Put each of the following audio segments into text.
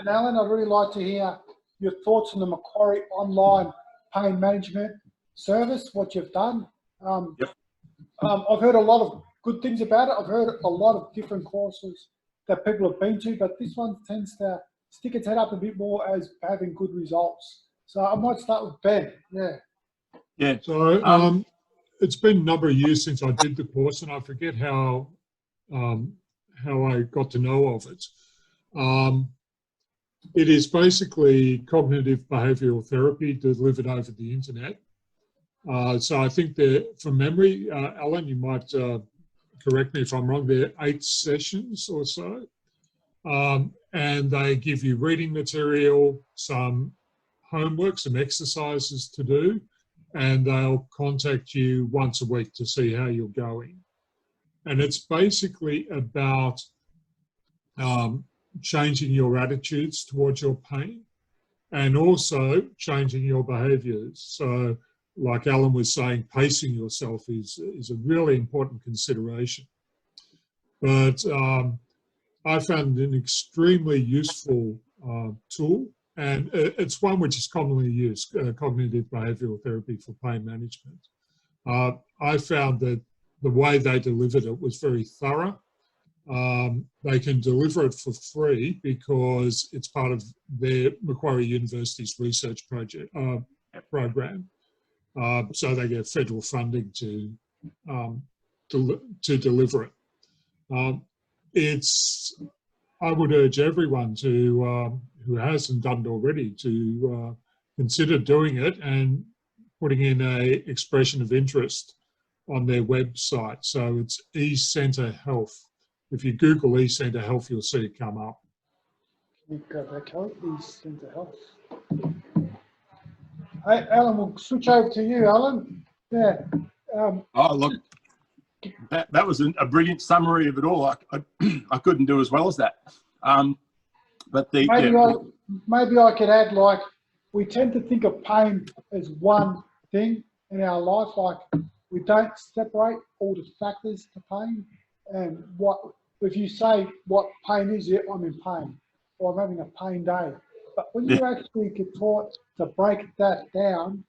And Alan, I'd really like to hear your thoughts on the Macquarie online pain management service, what you've done. Yep. I've heard a lot of good things about it. I've heard a lot of different courses that people have been to, but this one tends to stick its head up a bit more as having good results. So I might start with Ben. Yeah. Yeah. So it's been a number of years since I did the course, and I forget how I got to know of it. It is basically cognitive behavioural therapy delivered over the internet. So I think that, from memory, Alan, you might correct me if I'm wrong, there are 8 sessions or so. And they give you reading material, some homework, some exercises to do, and they'll contact you once a week to see how you're going. And it's basically about changing your attitudes towards your pain and also changing your behaviours. So, like Alan was saying, pacing yourself is a really important consideration. But I found it an extremely useful tool, and it's one which is commonly used, cognitive behavioural therapy for pain management. I found that the way they delivered it was very thorough. They can deliver it for free because it's part of their Macquarie University's research project program. So they get federal funding to deliver it. I would urge everyone to who hasn't done it already to consider doing it and putting in a expression of interest on their website. So it's eCentre Health. If you Google eCentre Health, you'll see it come up. You've got that code, eCentre Health. Hey, Alan, we'll switch over to you, Alan. Yeah. Oh, look, that was a brilliant summary of it all. I couldn't do as well as that. But maybe I could add, like, we tend to think of pain as one thing in our life. Like, we don't separate all the factors to pain. And if you say what pain is, yeah, I'm in pain, or I'm having a pain day. But when you actually get taught to break that down,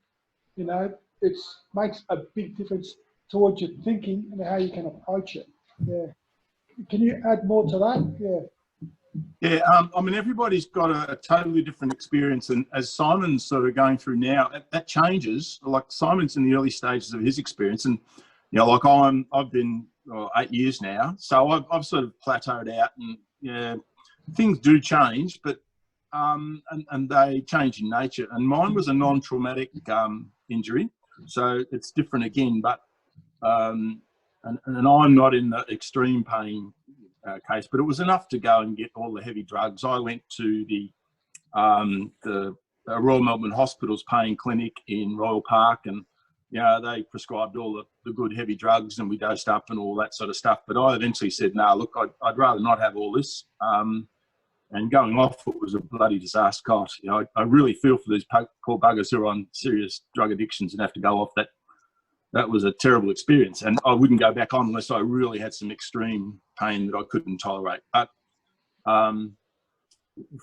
you know, it makes a big difference towards your thinking and how you can approach it. Yeah. Can you add more to that? Yeah. Yeah, I mean, everybody's got a totally different experience, and as Simon's sort of going through now, that changes. Like, Simon's in the early stages of his experience, and you know, like I've been 8 years now, so I've sort of plateaued out, and yeah, things do change, but and they change in nature. And mine was a non-traumatic injury, so it's different again. But and I'm not in the extreme pain case, but it was enough to go and get all the heavy drugs. I went to the Royal Melbourne Hospital's pain clinic in Royal Park, and you know, they prescribed all the good heavy drugs, and we dosed up and all that sort of stuff. But I eventually said, no, look, I'd rather not have all this. And going off, it was a bloody disaster. God, you know, I really feel for these poor buggers who are on serious drug addictions and have to go off that. That was a terrible experience, and I wouldn't go back on unless I really had some extreme pain that I couldn't tolerate. But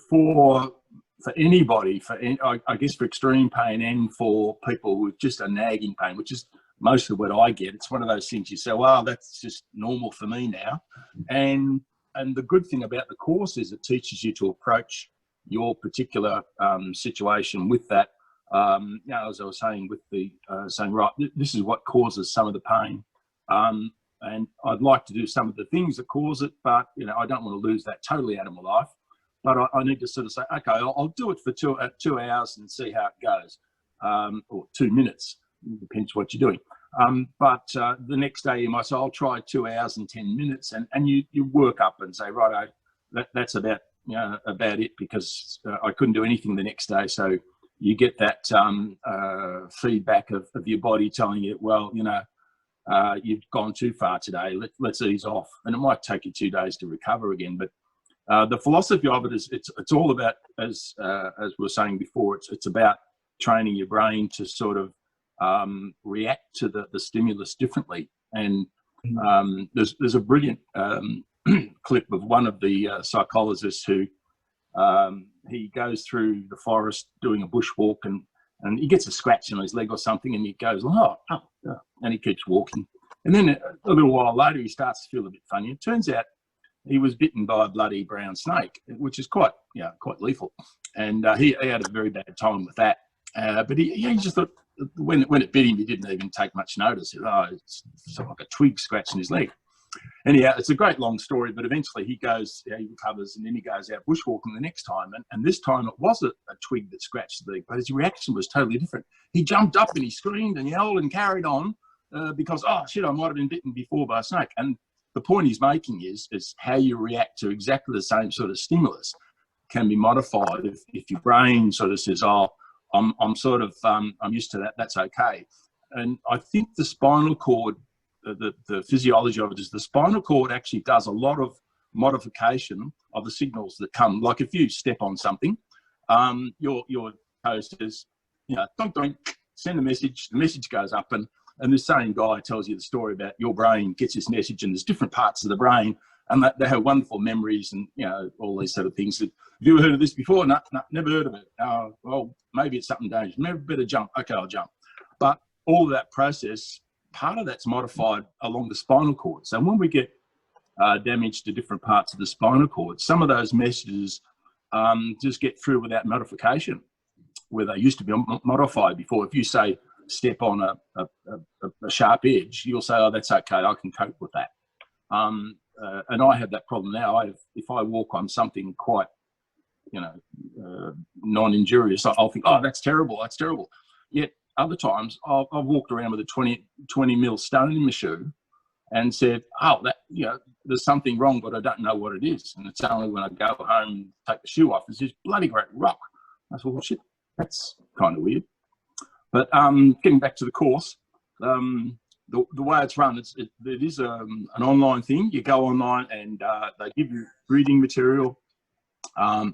for anybody, I guess for extreme pain and for people with just a nagging pain, which is most of what I get, it's one of those things you say, well, that's just normal for me now. And the good thing about the course is it teaches you to approach your particular situation with that. You know, as I was saying, with the saying, right, this is what causes some of the pain, and I'd like to do some of the things that cause it, but you know, I don't want to lose that totally out of my life. But I need to sort of say, okay, I'll do it for 2 hours and see how it goes, or 2 minutes, depends what you're doing. But the next day you might say, I'll try 2 hours and 10 minutes, and you work up and say, right, that's about it, because I couldn't do anything the next day, so. You get that feedback of your body telling you, well, you know, you've gone too far today. Let's ease off, and it might take you 2 days to recover again. But the philosophy of it is it's all about, as we were saying before, it's about training your brain to sort of react to the stimulus differently. And there's a brilliant clip of one of the psychologists who He goes through the forest doing a bushwalk, and he gets a scratch on his leg or something, and he goes, and he keeps walking. And then a little while later, he starts to feel a bit funny. It turns out he was bitten by a bloody brown snake, which is quite lethal. And he had a very bad time with that. But he just thought, when it bit him, he didn't even take much notice. It's sort of like a twig scratching his leg. Anyhow, it's a great long story, but eventually he goes, he recovers, and then he goes out bushwalking the next time. And this time it was a twig that scratched the leg, but his reaction was totally different. He jumped up and he screamed and yelled and carried on because, oh, shit, I might have been bitten before by a snake. And the point he's making is how you react to exactly the same sort of stimulus can be modified if your brain sort of says, oh, I'm used to that, that's okay. And I think the spinal cord, the physiology of it is the spinal cord actually does a lot of modification of the signals that come. Like if you step on something, your toe says, donk, donk, send a message, the message goes up, and the same guy tells you the story about your brain gets this message, and there's different parts of the brain, and they have wonderful memories and, all these sort of things. Have you ever heard of this before? No, never heard of it. Well, maybe it's something dangerous. Maybe better jump. Okay, I'll jump. But all of that process, part of that's modified along the spinal cord. So when we get damage to different parts of the spinal cord, some of those messages just get through without modification, where they used to be modified before. If you say, step on a sharp edge, you'll say, oh, that's okay, I can cope with that. And I have that problem now. If I walk on something quite, non-injurious, I'll think, oh, that's terrible, that's terrible. Yet other times I've walked around with a 20 mil stone in my shoe and said, oh, that, there's something wrong, but I don't know what it is. And it's only when I go home and take the shoe off, it's this bloody great rock. I thought, well, shit, that's kind of weird. But getting back to the course, the way it's run, it is an online thing. You go online and they give you reading material,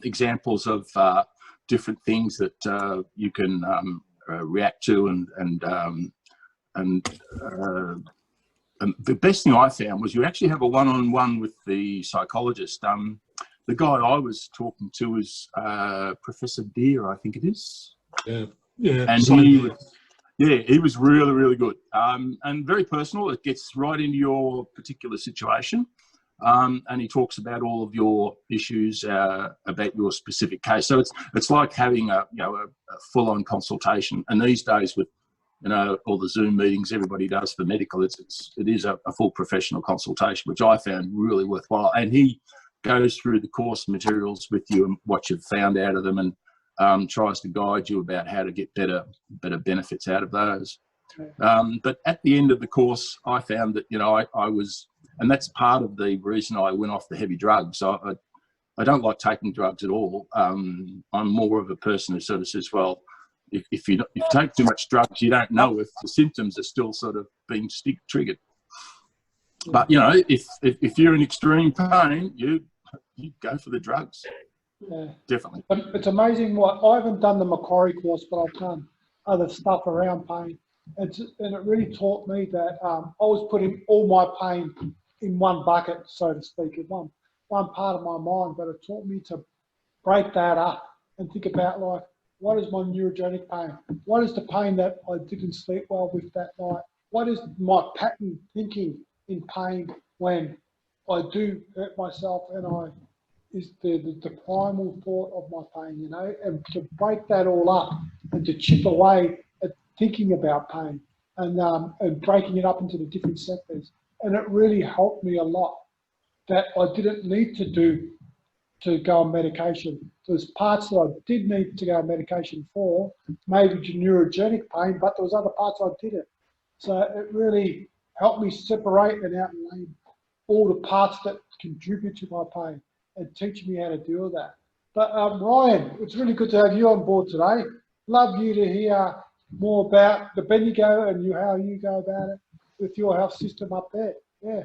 examples of different things that you can react to, and the best thing I found was you actually have a one-on-one with the psychologist. The guy I was talking to is Professor Deere, I think it is. Yeah. And he was really, really good, and very personal. It gets right into your particular situation, and he talks about all of your issues, about your specific case. So it's like having a full-on consultation. And these days with all the Zoom meetings everybody does for medical, it is a full professional consultation, which I found really worthwhile. And he goes through the course materials with you and what you've found out of them, and tries to guide you about how to get better benefits out of those. But at the end of the course, I found that, I was, and that's part of the reason I went off the heavy drugs. I don't like taking drugs at all. I'm more of a person who sort of says, well, if you take too much drugs, you don't know if the symptoms are still sort of being triggered. But, if you're in extreme pain, you go for the drugs. Yeah, definitely. It's amazing I haven't done the Macquarie course, but I've done other stuff around pain. And it really taught me that I was putting all my pain in one bucket, so to speak, in one part of my mind. But it taught me to break that up and think about, like, what is my neurogenic pain? What is the pain that I didn't sleep well with that night? What is my pattern thinking in pain when I do hurt myself, and is the primal thought of my pain, and to break that all up and to chip away at thinking about pain and breaking it up into the different sectors. And it really helped me a lot that I didn't need to go on medication. There's parts that I did need to go on medication for, maybe neurogenic pain, but there was other parts I didn't. So it really helped me separate and outline all the parts that contribute to my pain and teach me how to deal with that. But Ryan, it's really good to have you on board today. Love you to hear more about the Bendigo and how you go about it with your health system up there.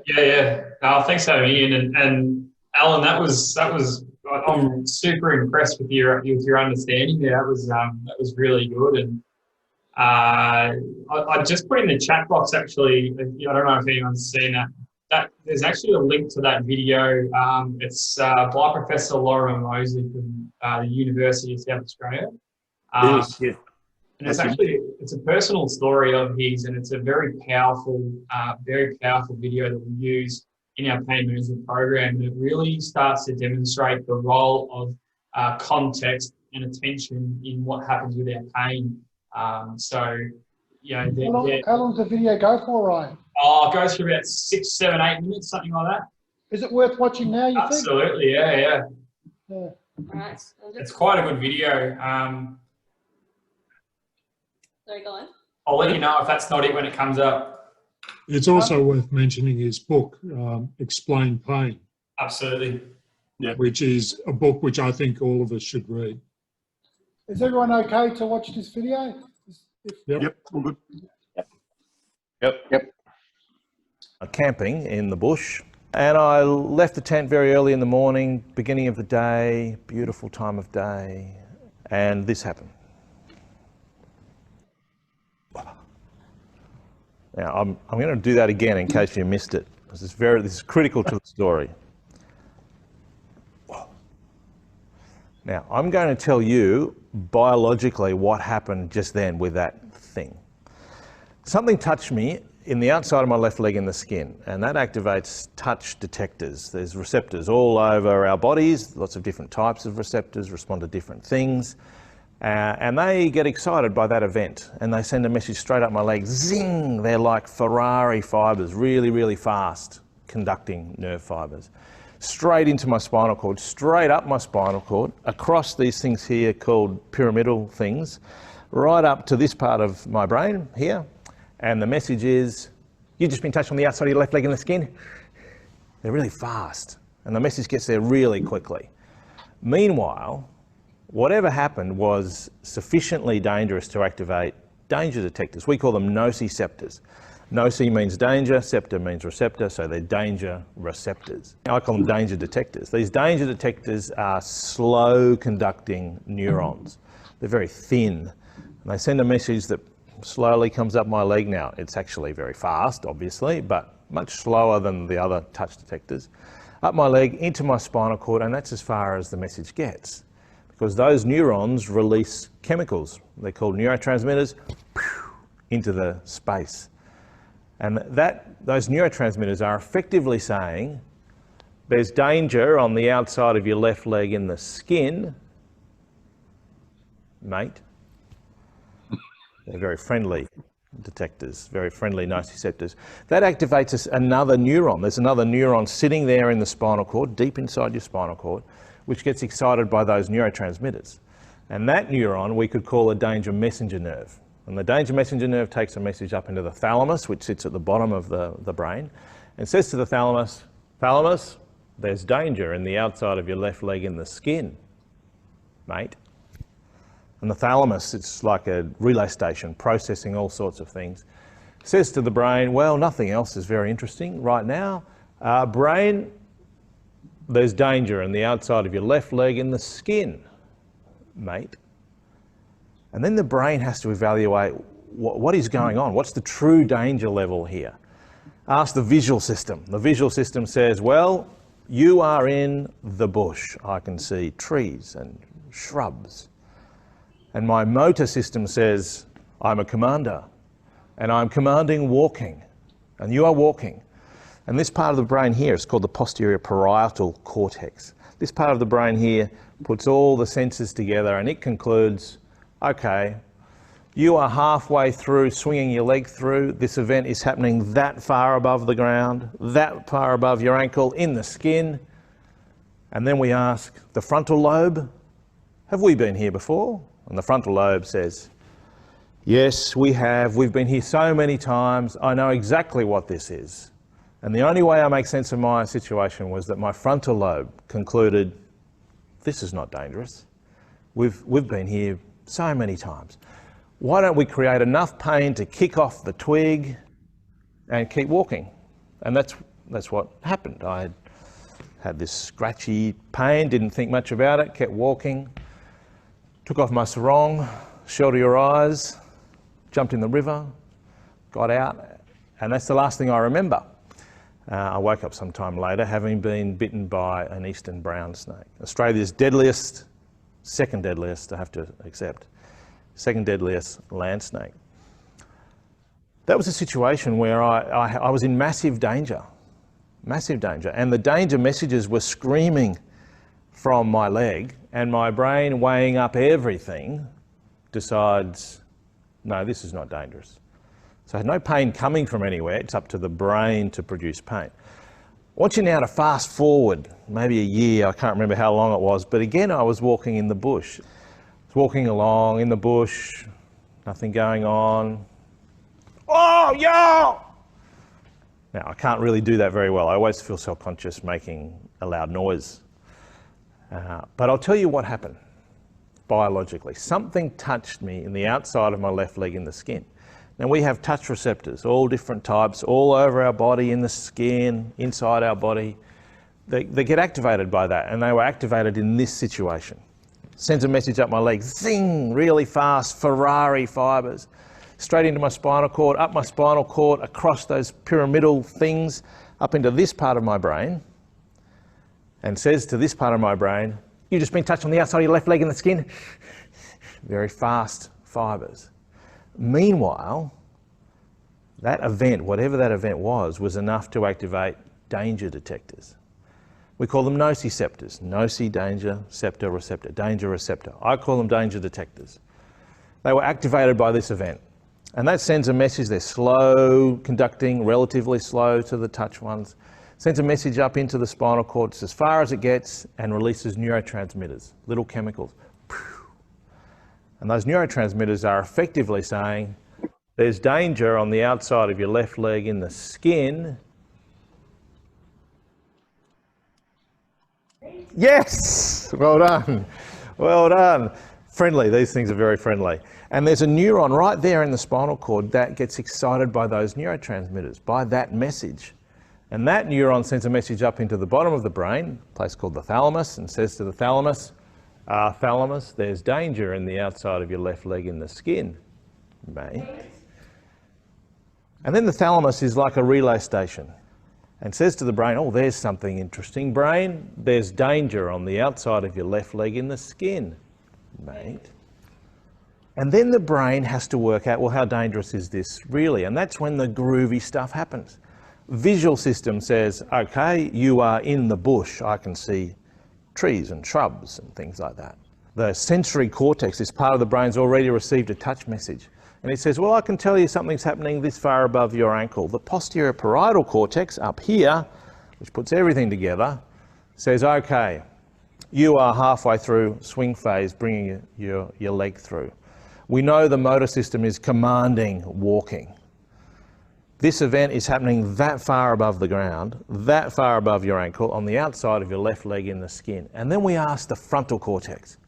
Yeah. Thanks for having me in. And Alan, that was. I'm super impressed with your understanding there. That was really good. And I just put in the chat box, actually. I don't know if anyone's seen that. There's actually a link to that video. It's by Professor Laura Mosley from the University of South Australia. Yes, yeah. And it's a personal story of his, and it's a very powerful video that we use in our pain management program. And it really starts to demonstrate the role of context and attention in what happens with our pain. So, you know, how long does the video go for, Ryan? Oh, it goes for about 6, 7, 8 minutes, something like that. Is it worth watching now, you think? Absolutely, yeah. Yeah. Right. It's quite a good video. Sorry, go on. I'll let you know if that's not it when it comes up. It's also worth mentioning his book, Explain Pain. Absolutely. Yeah. Which is a book which I think all of us should read. Is everyone okay to watch this video? Yep, all good. Yep. Camping in the bush, and I left the tent very early in the morning, beginning of the day, beautiful time of day, and this happened. Now I'm going to do that again in case you missed it. This is critical to the story. Now I'm going to tell you biologically what happened just then with that thing. Something touched me in the outside of my left leg in the skin, and that activates touch detectors. There's receptors all over our bodies, lots of different types of receptors respond to different things, and they get excited by that event, and they send a message straight up my leg, zing! They're like Ferrari fibres, really, really fast conducting nerve fibres. Straight into my spinal cord, straight up my spinal cord, across these things here called pyramidal things, right up to this part of my brain here. And the message is, you've just been touched on the outside of your left leg in the skin. They're really fast. And the message gets there really quickly. Meanwhile, whatever happened was sufficiently dangerous to activate danger detectors. We call them nociceptors. Noci means danger, septor means receptor, so they're danger receptors. I call them danger detectors. These danger detectors are slow conducting neurons. They're very thin. And they send a message that slowly comes up my leg now. It's actually very fast, obviously, but much slower than the other touch detectors. Up my leg, into my spinal cord, and that's as far as the message gets. Because those neurons release chemicals. They're called neurotransmitters, into the space. And those neurotransmitters are effectively saying, there's danger on the outside of your left leg in the skin, mate. They're very friendly detectors, very friendly nociceptors. That activates another neuron. There's another neuron sitting there in the spinal cord, deep inside your spinal cord, which gets excited by those neurotransmitters. And that neuron we could call a danger messenger nerve. And the danger messenger nerve takes a message up into the thalamus, which sits at the bottom of the brain, and says to the thalamus, thalamus, there's danger in the outside of your left leg in the skin, mate. And the thalamus, it's like a relay station processing all sorts of things. Says to the brain, well, nothing else is very interesting right now. Brain, there's danger in the outside of your left leg in the skin, mate. And then the brain has to evaluate what is going on. What's the true danger level here? Ask the visual system. The visual system says, well, you are in the bush. I can see trees and shrubs. And my motor system says, I'm a commander, and I'm commanding walking, and you are walking. And this part of the brain here is called the posterior parietal cortex. This part of the brain here puts all the senses together, and it concludes, okay, you are halfway through swinging your leg through. This event is happening that far above the ground, that far above your ankle, in the skin. And then we ask the frontal lobe, have we been here before? And the frontal lobe says, yes, we have. We've been here so many times. I know exactly what this is. And the only way I make sense of my situation was that my frontal lobe concluded, this is not dangerous. We've been here so many times. Why don't we create enough pain to kick off the twig and keep walking? And that's what happened. I had this scratchy pain, didn't think much about it, kept walking. Took off my sarong, shelter your eyes, jumped in the river, got out, and that's the last thing I remember. I woke up sometime later having been bitten by an eastern brown snake, Australia's deadliest second deadliest, I have to accept, second deadliest land snake. That was a situation where I was in massive danger, and the danger messages were screaming from my leg, and my brain, weighing up everything, decides, no, this is not dangerous. So I had no pain coming from anywhere. It's up to the brain to produce pain. I want you now to fast forward maybe a year. I can't remember how long it was, but again, I was walking in the bush. I was walking along in the bush, nothing going on. Oh, yo! Now, I can't really do that very well. I always feel self-conscious making a loud noise. But I'll tell you what happened biologically. Something touched me in the outside of my left leg in the skin. Now, we have touch receptors, all different types, all over our body, in the skin, inside our body. They get activated by that, and they were activated in this situation. Sends a message up my leg, zing, really fast, Ferrari fibres, straight into my spinal cord, up my spinal cord, across those pyramidal things, up into this part of my brain, and says to this part of my brain, you've just been touched on the outside of your left leg in the skin. Very fast fibres. Meanwhile, that event, whatever that event was enough to activate danger detectors. We call them nociceptors. Noci, danger, ceptor, receptor, danger receptor. I call them danger detectors. They were activated by this event. And that sends a message. They're slow conducting, relatively slow to the touch ones. Sends a message up into the spinal cord, as far as it gets, and releases neurotransmitters, little chemicals. And those neurotransmitters are effectively saying, there's danger on the outside of your left leg in the skin. Yes! Well done. Well done. Friendly. These things are very friendly. And there's a neuron right there in the spinal cord that gets excited by those neurotransmitters, by that message. And that neuron sends a message up into the bottom of the brain, a place called the thalamus, and says to the thalamus, thalamus, there's danger in the outside of your left leg in the skin, mate. And then the thalamus is like a relay station and says to the brain, oh, there's something interesting, brain. There's danger on the outside of your left leg in the skin, mate. And then the brain has to work out, well, how dangerous is this really? And that's when the groovy stuff happens. Visual system says, okay, you are in the bush. I can see trees and shrubs and things like that. The sensory cortex, this part of the brain's already received a touch message. And it says, well, I can tell you something's happening this far above your ankle. The posterior parietal cortex up here, which puts everything together, says, okay, you are halfway through swing phase, bringing your leg through. We know the motor system is commanding walking. This event is happening that far above the ground, that far above your ankle, on the outside of your left leg in the skin. And then we ask the frontal cortex,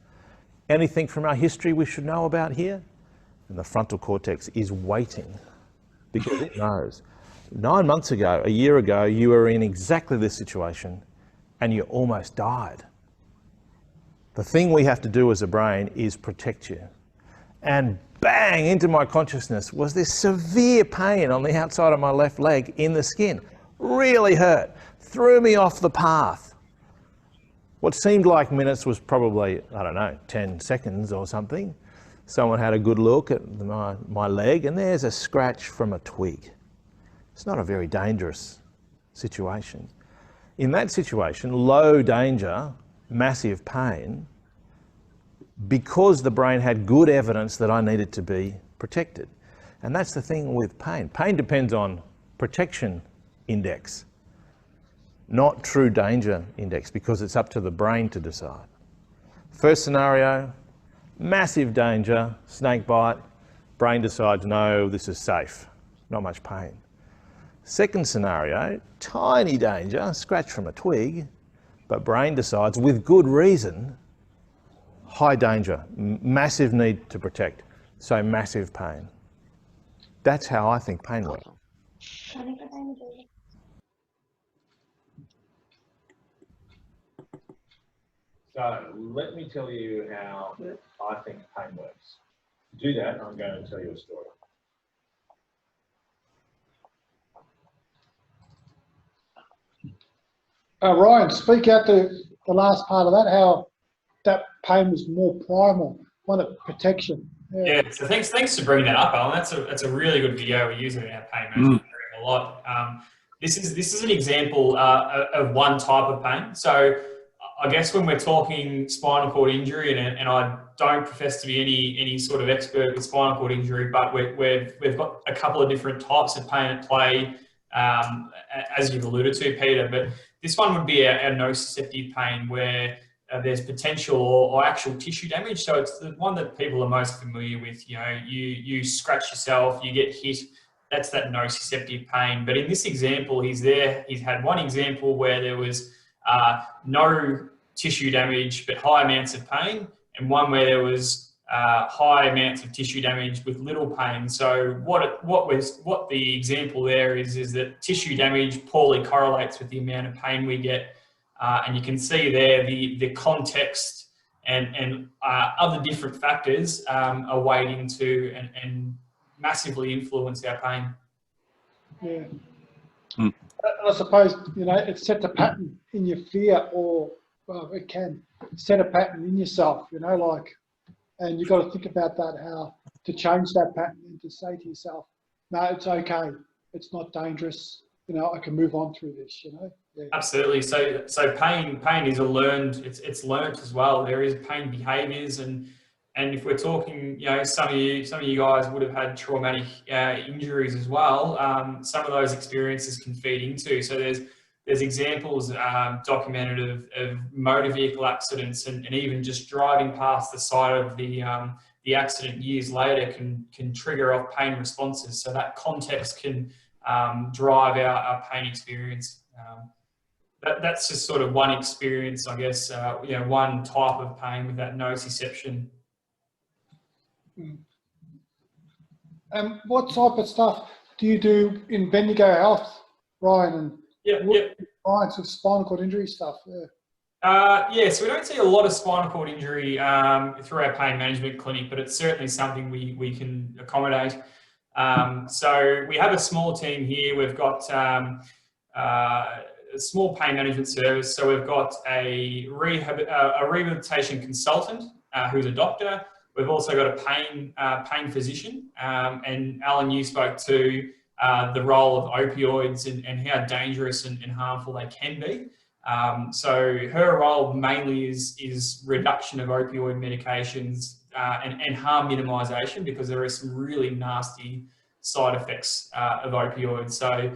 anything from our history we should know about here? And the frontal cortex is waiting because it knows. 9 months ago, a year ago, you were in exactly this situation and you almost died. The thing we have to do as a brain is protect you. And bang, into my consciousness was this severe pain on the outside of my left leg in the skin. Really hurt, threw me off the path. What seemed like minutes was probably, I don't know, 10 seconds or something. Someone had a good look at my leg and there's a scratch from a twig. It's not a very dangerous situation. In that situation, low danger, massive pain, because the brain had good evidence that I needed to be protected. And that's the thing with pain. Pain depends on protection index, not true danger index, because it's up to the brain to decide. First scenario, massive danger, snake bite, brain decides, no, this is safe, not much pain. Second scenario, tiny danger, scratch from a twig, but brain decides with good reason, high danger, massive need to protect, so massive pain. That's how I think pain works. So let me tell you how I think pain works. To do that, I'm going to tell you a story. Ryan, speak out the last part of that, how that pain was more primal, one of protection. Yeah. So thanks for bringing that up, Alan. That's a really good video. We use it in our pain management a lot. This is an example of one type of pain. So I guess when we're talking spinal cord injury, and I don't profess to be any sort of expert with spinal cord injury, but we've got a couple of different types of pain at play, as you've alluded to, Peter. But this one would be a nociceptive pain where there's potential or actual tissue damage. So it's the one that people are most familiar with. You know, you scratch yourself, you get hit. That's that nociceptive pain. But in this example, he's had one example where there was no tissue damage but high amounts of pain, and one where there was high amounts of tissue damage with little pain. So what the example there is that tissue damage poorly correlates with the amount of pain we get, and you can see there the context and other different factors are weighed into and massively influence our pain. Yeah. I suppose, you know, it sets a pattern in your fear, or it can set a pattern in yourself, you know, like, and you've got to think about that, how to change that pattern and to say to yourself, no, it's okay, it's not dangerous, you know, I can move on through this, you know. Yeah. Absolutely. So pain is it's learnt as well. There is pain behaviours, and if we're talking, you know, some of you guys would have had traumatic injuries as well. Some of those experiences can feed into. So there's examples documented of motor vehicle accidents, and even just driving past the site of the accident years later can trigger off pain responses. So that context can drive our pain experience. That's just sort of one experience, I guess. You know, one type of pain with that nociception. And what type of stuff do you do in Bendigo Health, Ryan? And clients with spinal cord injury stuff? Yeah. So we don't see a lot of spinal cord injury through our pain management clinic, but it's certainly something we can accommodate. So we have a small team here. We've got a small pain management service. So we've got a rehabilitation consultant who's a doctor. We've also got a pain physician. And Alan, you spoke to the role of opioids and how dangerous and harmful they can be. So her role mainly is reduction of opioid medications and harm minimisation, because there are some really nasty side effects of opioids. So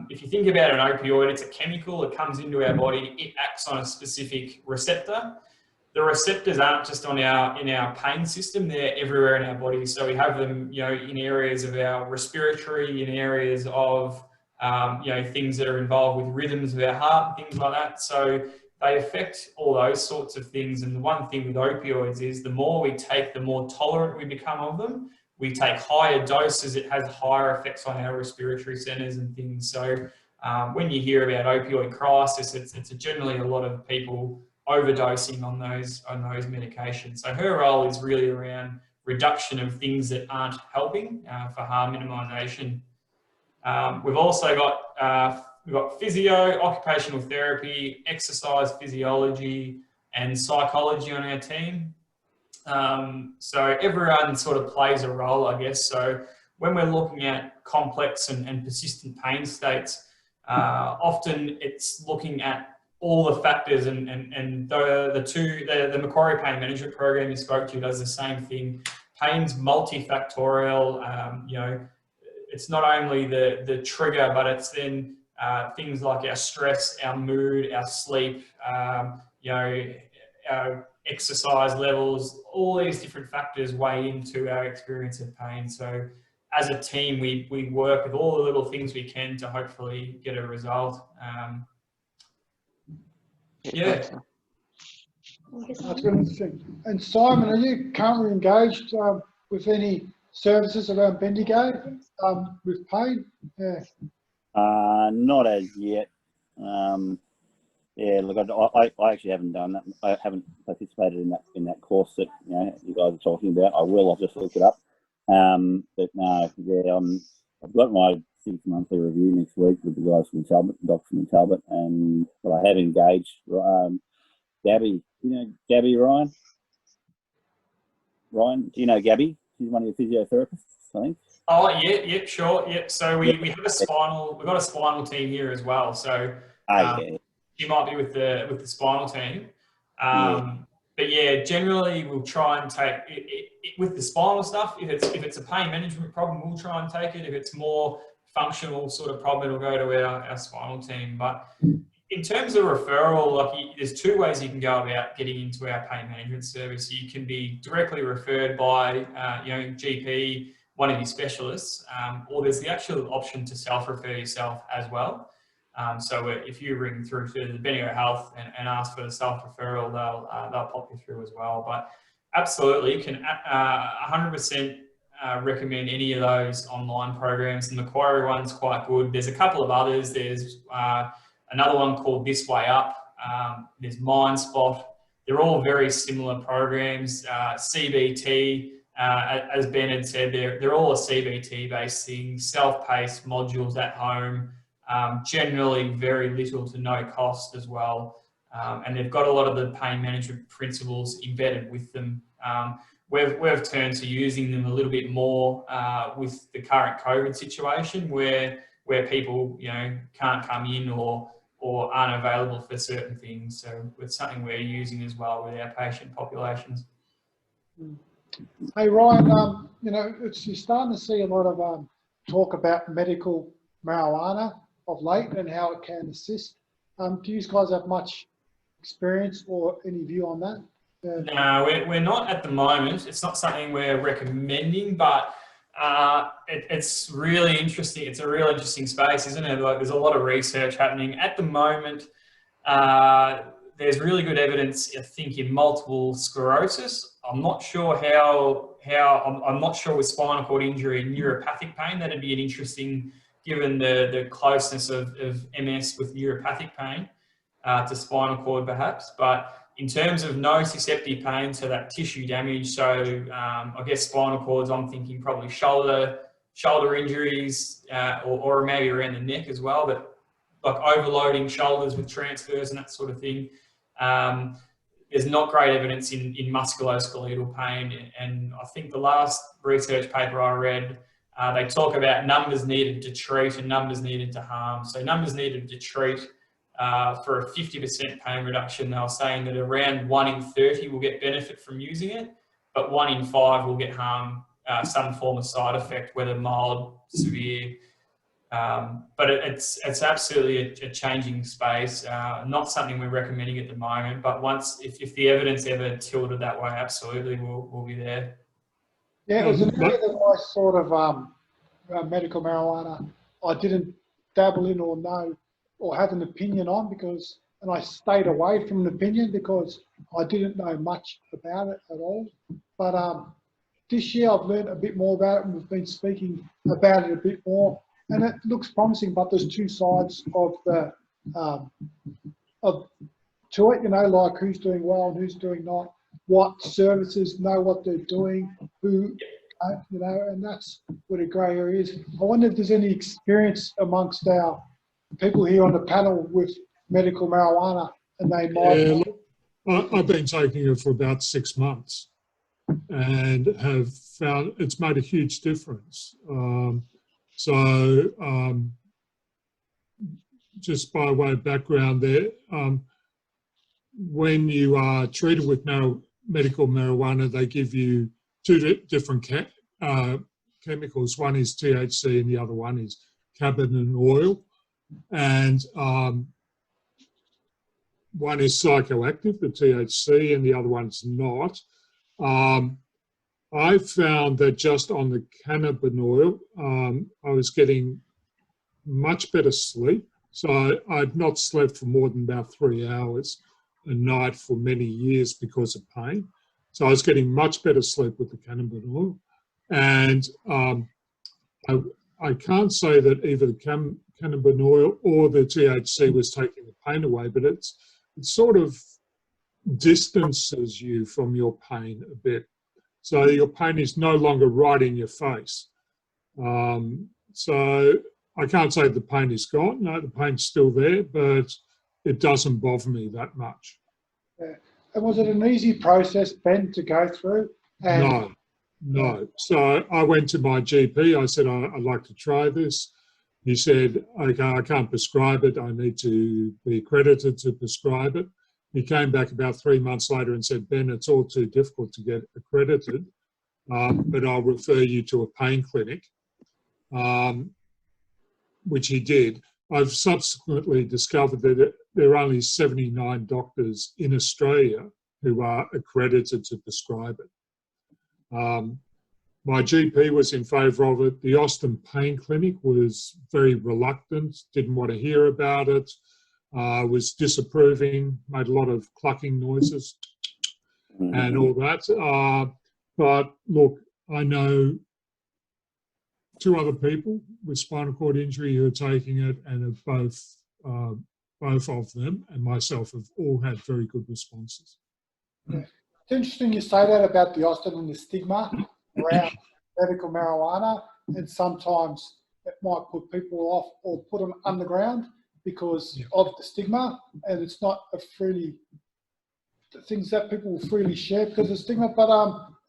if you think about an opioid, it's a chemical, it comes into our body, it acts on a specific receptor. The receptors aren't just in our pain system, they're everywhere in our body. So we have them, you know, in areas of our respiratory, in areas of, you know, things that are involved with rhythms of our heart, things like that. So they affect all those sorts of things. And the one thing with opioids is the more we take, the more tolerant we become of them. We take higher doses, it has higher effects on our respiratory centers and things. So when you hear about opioid crisis, it's generally a lot of people overdosing on those medications. So her role is really around reduction of things that aren't helping for harm minimisation. We've also got physio, occupational therapy, exercise physiology, and psychology on our team. So everyone sort of plays a role, I guess. So when we're looking at complex and persistent pain states, often it's looking at all the factors, and the Macquarie Pain Management Program you spoke to does the same thing. Pain's multifactorial. You know, it's not only the trigger, but it's then things like our stress, our mood, our sleep, you know, our exercise levels. All these different factors weigh into our experience of pain. So as a team, we work with all the little things we can to hopefully get a result. Yeah. That's really interesting. And Simon, are you currently engaged with any services around Bendigo with pain? Yeah. Not as yet. Yeah, look, I actually haven't done that. I haven't participated in that course that, you know, you guys are talking about. I will. I'll just look it up. But no, yeah, I've got my 6 monthly review next week with the guys from Talbot, Doctor from Talbot, and but I have engaged Gabby you know Gabby, Ryan? Ryan, do you know Gabby? She's one of your physiotherapists, I think. Oh, yeah, sure, yeah. So we have we've got a spinal team here as well. So Yeah. she might be with the spinal team. Yeah. But yeah, generally we'll try and take it with the spinal stuff. If it's a pain management problem, we'll try and take it. If it's more functional sort of problem, it'll go to our spinal team. But in terms of referral, like there's two ways you can go about getting into our pain management service. You can be directly referred by GP, one of your specialists, or there's the actual option to self-refer yourself as well. So if you ring through to the Bendigo Health and ask for the self-referral, they'll pop you through as well. But absolutely, you can 100% recommend any of those online programs. The Macquarie one's quite good. There's a couple of others. There's another one called This Way Up. There's MindSpot. They're all very similar programs. CBT, as Ben had said, they're all a CBT-based thing, self-paced modules at home. Generally very little to no cost as well. And they've got a lot of the pain management principles embedded with them. We've turned to using them a little bit more with the current COVID situation where people, can't come in or aren't available for certain things. So it's something we're using as well with our patient populations. Hey Ryan, you're starting to see a lot of talk about medical marijuana of late and how it can assist. Do you guys have much experience or any view on that? No, we're not at the moment. It's not something we're recommending, but it's really interesting. It's a real interesting space, isn't it? Like there's a lot of research happening at the moment. There's really good evidence, I think, in multiple sclerosis. I'm not sure I'm not sure with spinal cord injury and neuropathic pain. That'd be an interesting, given the closeness of MS with neuropathic pain to spinal cord perhaps. But in terms of nociceptive pain, so that tissue damage, so I guess spinal cords, I'm thinking probably shoulder injuries or maybe around the neck as well, but like overloading shoulders with transfers and that sort of thing. There's not great evidence in musculoskeletal pain. And I think the last research paper I read, they talk about numbers needed to treat and numbers needed to harm. So numbers needed to treat for a 50% pain reduction, they were saying that around 1 in 30 will get benefit from using it, but 1 in 5 will get harm, some form of side effect, whether mild, severe. But it's absolutely a changing space. Not something we're recommending at the moment, but if the evidence ever tilted that way, absolutely we'll be there. Yeah, it was an area that I sort of medical marijuana I didn't dabble in or know or have an opinion on and I stayed away from an opinion because I didn't know much about it at all. But this year I've learned a bit more about it and we've been speaking about it a bit more. And it looks promising, but there's two sides of the to it, like who's doing well and who's doing not, what services know what they're doing, who, and that's what a grey area is. I wonder if there's any experience amongst our people here on the panel with medical marijuana, and they might. Yeah, I've been taking it for about 6 months, and have found it's made a huge difference. Just by way of background there, when you are treated with medical marijuana, they give you two different chemicals. One is THC and the other one is cannabis oil. And one is psychoactive, the THC, and the other one's not. I found that just on the cannabis oil, I was getting much better sleep. So I'd not slept for more than about 3 hours a night for many years because of pain. So I was getting much better sleep with the cannabis oil. And I can't say that either the cannabis oil or the THC was taking the pain away, but it sort of distances you from your pain a bit. So your pain is no longer right in your face. So I can't say the pain is gone. No, the pain's still there, but it doesn't bother me that much. Yeah. And was it an easy process, Ben, to go through? And No. So I went to my GP. I said, I'd like to try this. He said, okay, I can't prescribe it. I need to be accredited to prescribe it. He came back about 3 months later and said, Ben, it's all too difficult to get accredited, but I'll refer you to a pain clinic, which he did. I've subsequently discovered that there are only 79 doctors in Australia who are accredited to prescribe it. My GP was in favour of it. The Austin Pain Clinic was very reluctant, didn't want to hear about it, was disapproving, made a lot of clucking noises and all that. But look, I know 2 other people with spinal cord injury who are taking it, and have both of them and myself have all had very good responses. Yeah. It's interesting you say that about the Austin and the stigma around medical marijuana, and sometimes it might put people off or put them underground because of the stigma, and it's not a freely things that people will freely share because of the stigma. But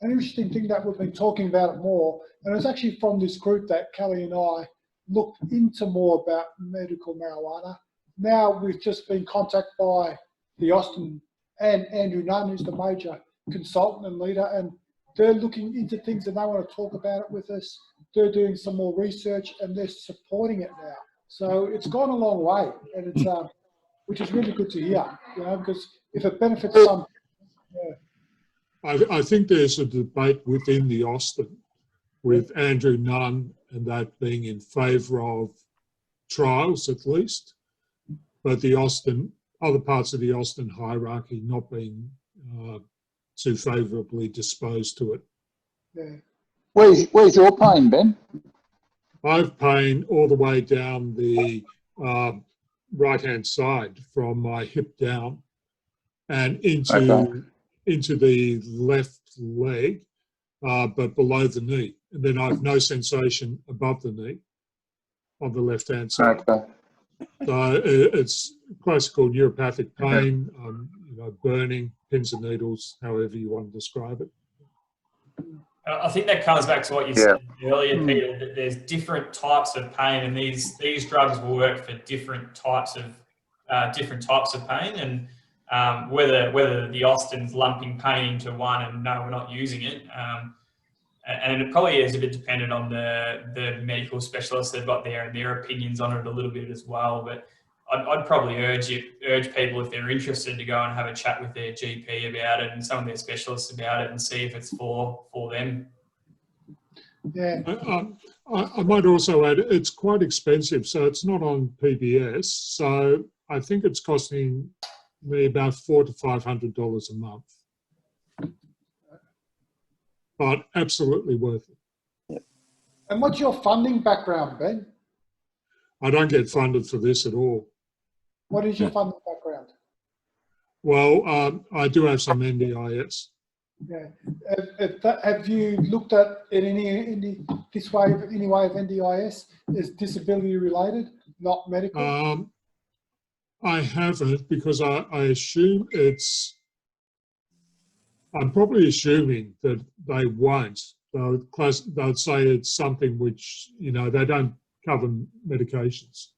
an interesting thing that we've been talking about it more, and it's actually from this group that Kelly and I looked into more about medical marijuana. Now we've just been contacted by the Austin and Andrew Nunn, who's the major consultant and leader, and they're looking into things and they want to talk about it with us. They're doing some more research and they're supporting it now. So it's gone a long way, and it's which is really good to hear, because if it benefits some. I think there's a debate within the Austin with Andrew Nunn and that being in favour of trials at least, but the Austin, other parts of the Austin hierarchy not being too favourably disposed to it. Yeah. Where's your pain, Ben? I've pain all the way down the right-hand side from my hip down and into the left leg, but below the knee. And then I have no sensation above the knee on the left-hand side. Okay. So it's classical neuropathic pain, burning, pins and needles, however you want to describe it. I think that comes back to what you said earlier, Peter, that there's different types of pain, and these drugs will work for different types of pain, and whether the Austin's lumping pain into one and no, we're not using it, and it probably is a bit dependent on the medical specialists they've got there and their opinions on it a little bit as well. But I'd probably urge people, if they're interested, to go and have a chat with their GP about it and some of their specialists about it and see if it's for them. Yeah. I might also add, it's quite expensive, so it's not on PBS. So I think it's costing me about $400 to $500 a month, but absolutely worth it. And what's your funding background, Ben? I don't get funded for this at all. What is your funding background? Well, I do have some NDIS. Yeah. Have you looked at it any way of NDIS? Is disability related, not medical? I haven't, because I assume I'm probably assuming that they won't. They'll say it's something which, they don't cover medications.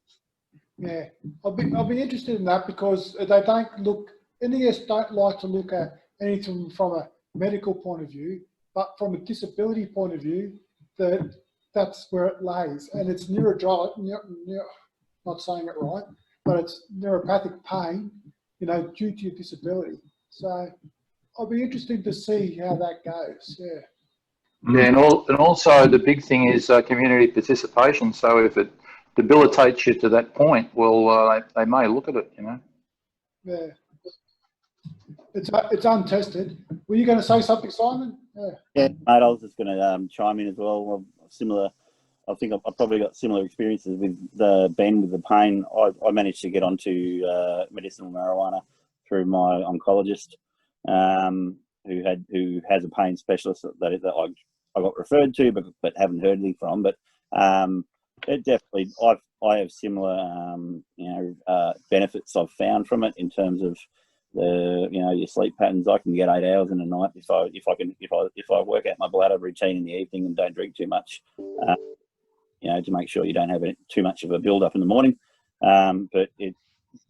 Yeah, I'll be interested in that, because they don't look, NDS don't like to look at anything from a medical point of view, but from a disability point of view, that's where it lays, and it's not saying it right, but it's neuropathic pain, due to your disability. So I'll be interested to see how that goes. Yeah. Yeah, and also the big thing is community participation. So if it debilitates you to that point, well, they may look at it, Yeah. It's untested. Were you going to say something, Simon? Yeah, mate, I was just going to chime in as well. I think I've probably got similar experiences with Ben with the pain. I managed to get onto medicinal marijuana through my oncologist, who has a pain specialist that I got referred to, but haven't heard anything from. But it definitely, I have similar benefits I've found from it in terms of your sleep patterns. I can get 8 hours in a night if I work out my bladder routine in the evening and don't drink too much, to make sure you don't have too much of a build up in the morning. But it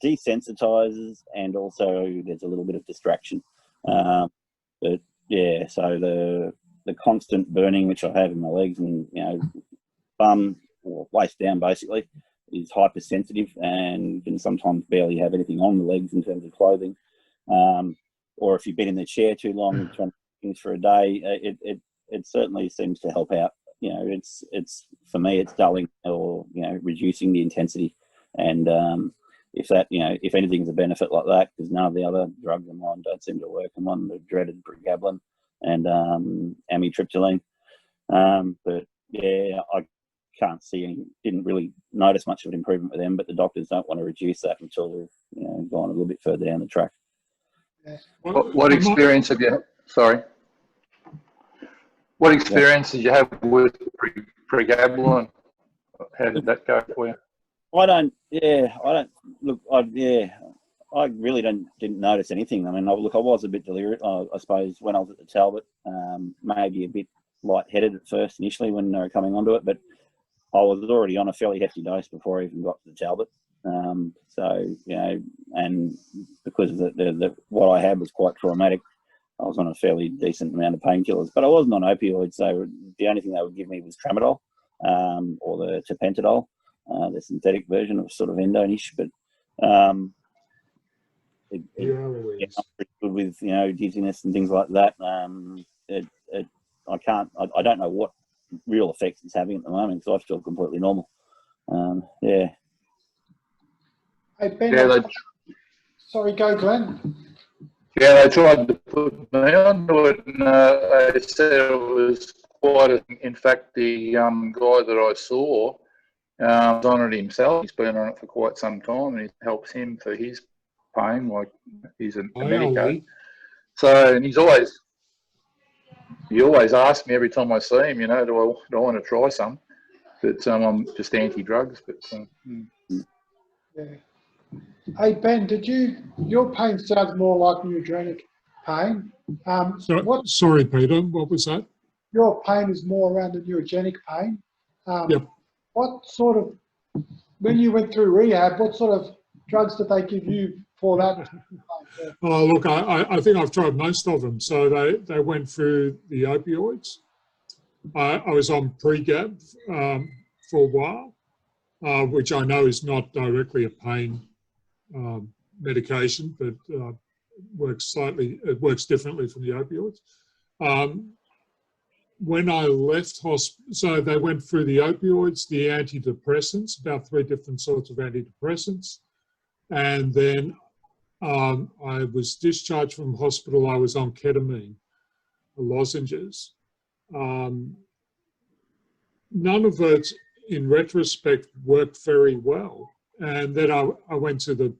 desensitizes, and also there's a little bit of distraction. But yeah, so the constant burning which I have in my legs and bum or waist down basically is hypersensitive, and can sometimes barely have anything on the legs in terms of clothing. Or if you've been in the chair too long trying to do things for a day, it certainly seems to help out. It's for me, it's dulling or reducing the intensity, and if anything's a benefit like that, because none of the other drugs of mine don't seem to work. I'm on the dreaded pregabalin and amitriptyline, but yeah, I can't see didn't really notice much of an improvement with them, but the doctors don't want to reduce that until we've gone a little bit further down the track. What experience have you? Sorry. What experience did you have with pregabalin? How did that go for you? I really didn't notice anything. I mean, I was a bit delirious, I suppose, when I was at the Talbot, maybe a bit lightheaded at first initially when they were coming onto it, but I was already on a fairly hefty dose before I even got to the Talbot. And because of what I had was quite traumatic, I was on a fairly decent amount of painkillers, but I wasn't on opioids, so the only thing they would give me was tramadol, or the tapentadol, the synthetic version of sort of endonish, but I'm pretty good with dizziness and things like that. I don't know what real effects it's having at the moment, because I feel completely normal. Hey, Ben, sorry, go Glenn. Yeah, they tried to put me onto it, and they said it was in fact, the guy that I saw was on it himself. He's been on it for quite some time, and it helps him for his pain, like he's a medico. So, and he always asks me every time I see him, do I want to try some? But I'm just anti-drugs. But yeah. Hey Ben, your pain sounds more like neurogenic pain. Sorry, Peter, what was that? Your pain is more around the neurogenic pain. Yep. What sort of, when you went through rehab, what sort of drugs did they give you for that? Oh, look, I think I've tried most of them. So they went through the opioids. I was on Pregab for a while, which I know is not directly a pain medication, but it works differently from the opioids. When I left hospital, so they went through the opioids, the antidepressants, about 3 different sorts of antidepressants, and then I was discharged from hospital. I was on ketamine, lozenges. None of it, in retrospect, worked very well. And then I went to the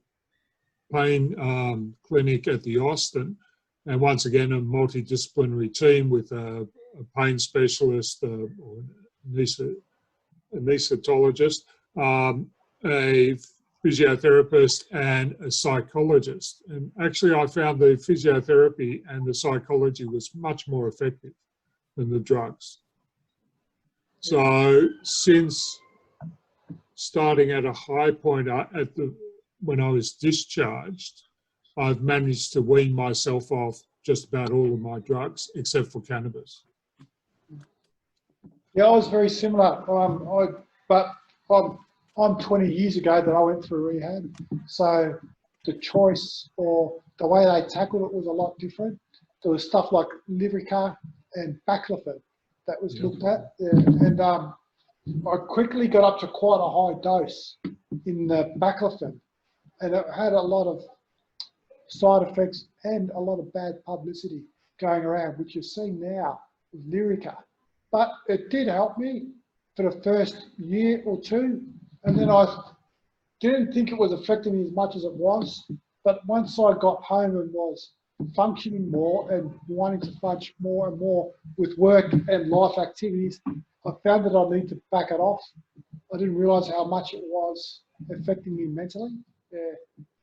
pain clinic at the Austin, and once again a multidisciplinary team with a pain specialist, or anaesthetologist, a physiotherapist, and a psychologist. And actually I found the physiotherapy and the psychology was much more effective than the drugs. So since starting at a high point when I was discharged, I've managed to wean myself off just about all of my drugs except for cannabis. Yeah, I was very similar. I'm 20 years ago that I went through rehab, so the choice or the way they tackled it was a lot different. There was stuff like Lyrica and baclofen that was looked at, and I quickly got up to quite a high dose in the baclofen, and it had a lot of side effects and a lot of bad publicity going around, which you're seeing now with Lyrica. But it did help me for the first year or two, and then I didn't think it was affecting me as much as it was. But once I got home and was functioning more and wanting to fudge more and more with work and life activities, I found that I need to back it off. I didn't realise how much it was affecting me mentally. Yeah.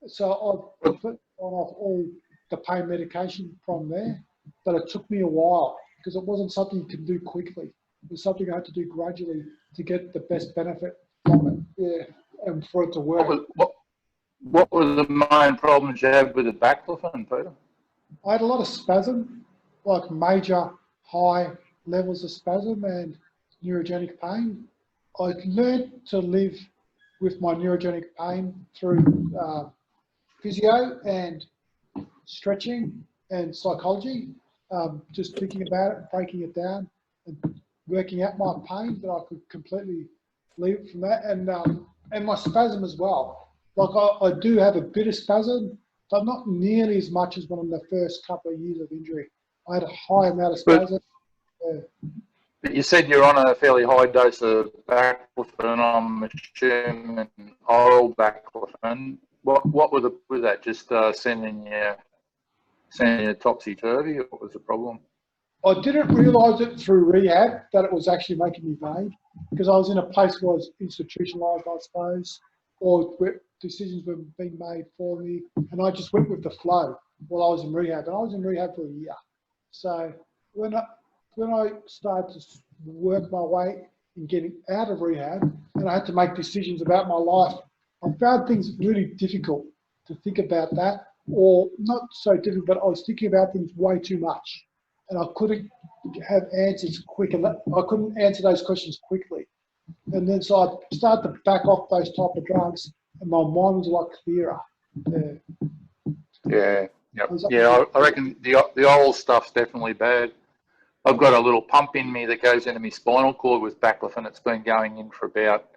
So I put off all the pain medication from there, but it took me a while because it wasn't something you could do quickly. It was something I had to do gradually to get the best benefit from it, yeah, and for it to work. What were the main problems you had with the baclofen, Peter? I had a lot of spasm, like major high levels of spasm and neurogenic pain. I learned to live with my neurogenic pain through physio and stretching and psychology, just thinking about it, breaking it down and working out my pain, that I could completely leave it from that, and my spasm as well. Like I do have a bit of spasm, but not nearly as much as one of the first couple of years of injury. I had a high amount of spasm. But you said you're on a fairly high dose of baclofen, I'm assuming oral baclofen. What was that? Just sending you topsy-turvy, or what was the problem? I didn't realise it through rehab that it was actually making me vague, because I was in a place where I was institutionalised, I suppose, or where decisions were being made for me, and I just went with the flow while I was in rehab, and I was in rehab for a year. So when I started to work my way in getting out of rehab, and I had to make decisions about my life, I found things really difficult to think about that, or not so difficult, but I was thinking about things way too much, and I couldn't have answers quick, and I couldn't answer those questions quickly. And then so I started to back off those type of drugs, and my mind was a lot clearer. Yeah, I reckon the old stuff's definitely bad. I've got a little pump in me that goes into my spinal cord with baclofen. It's been going in for about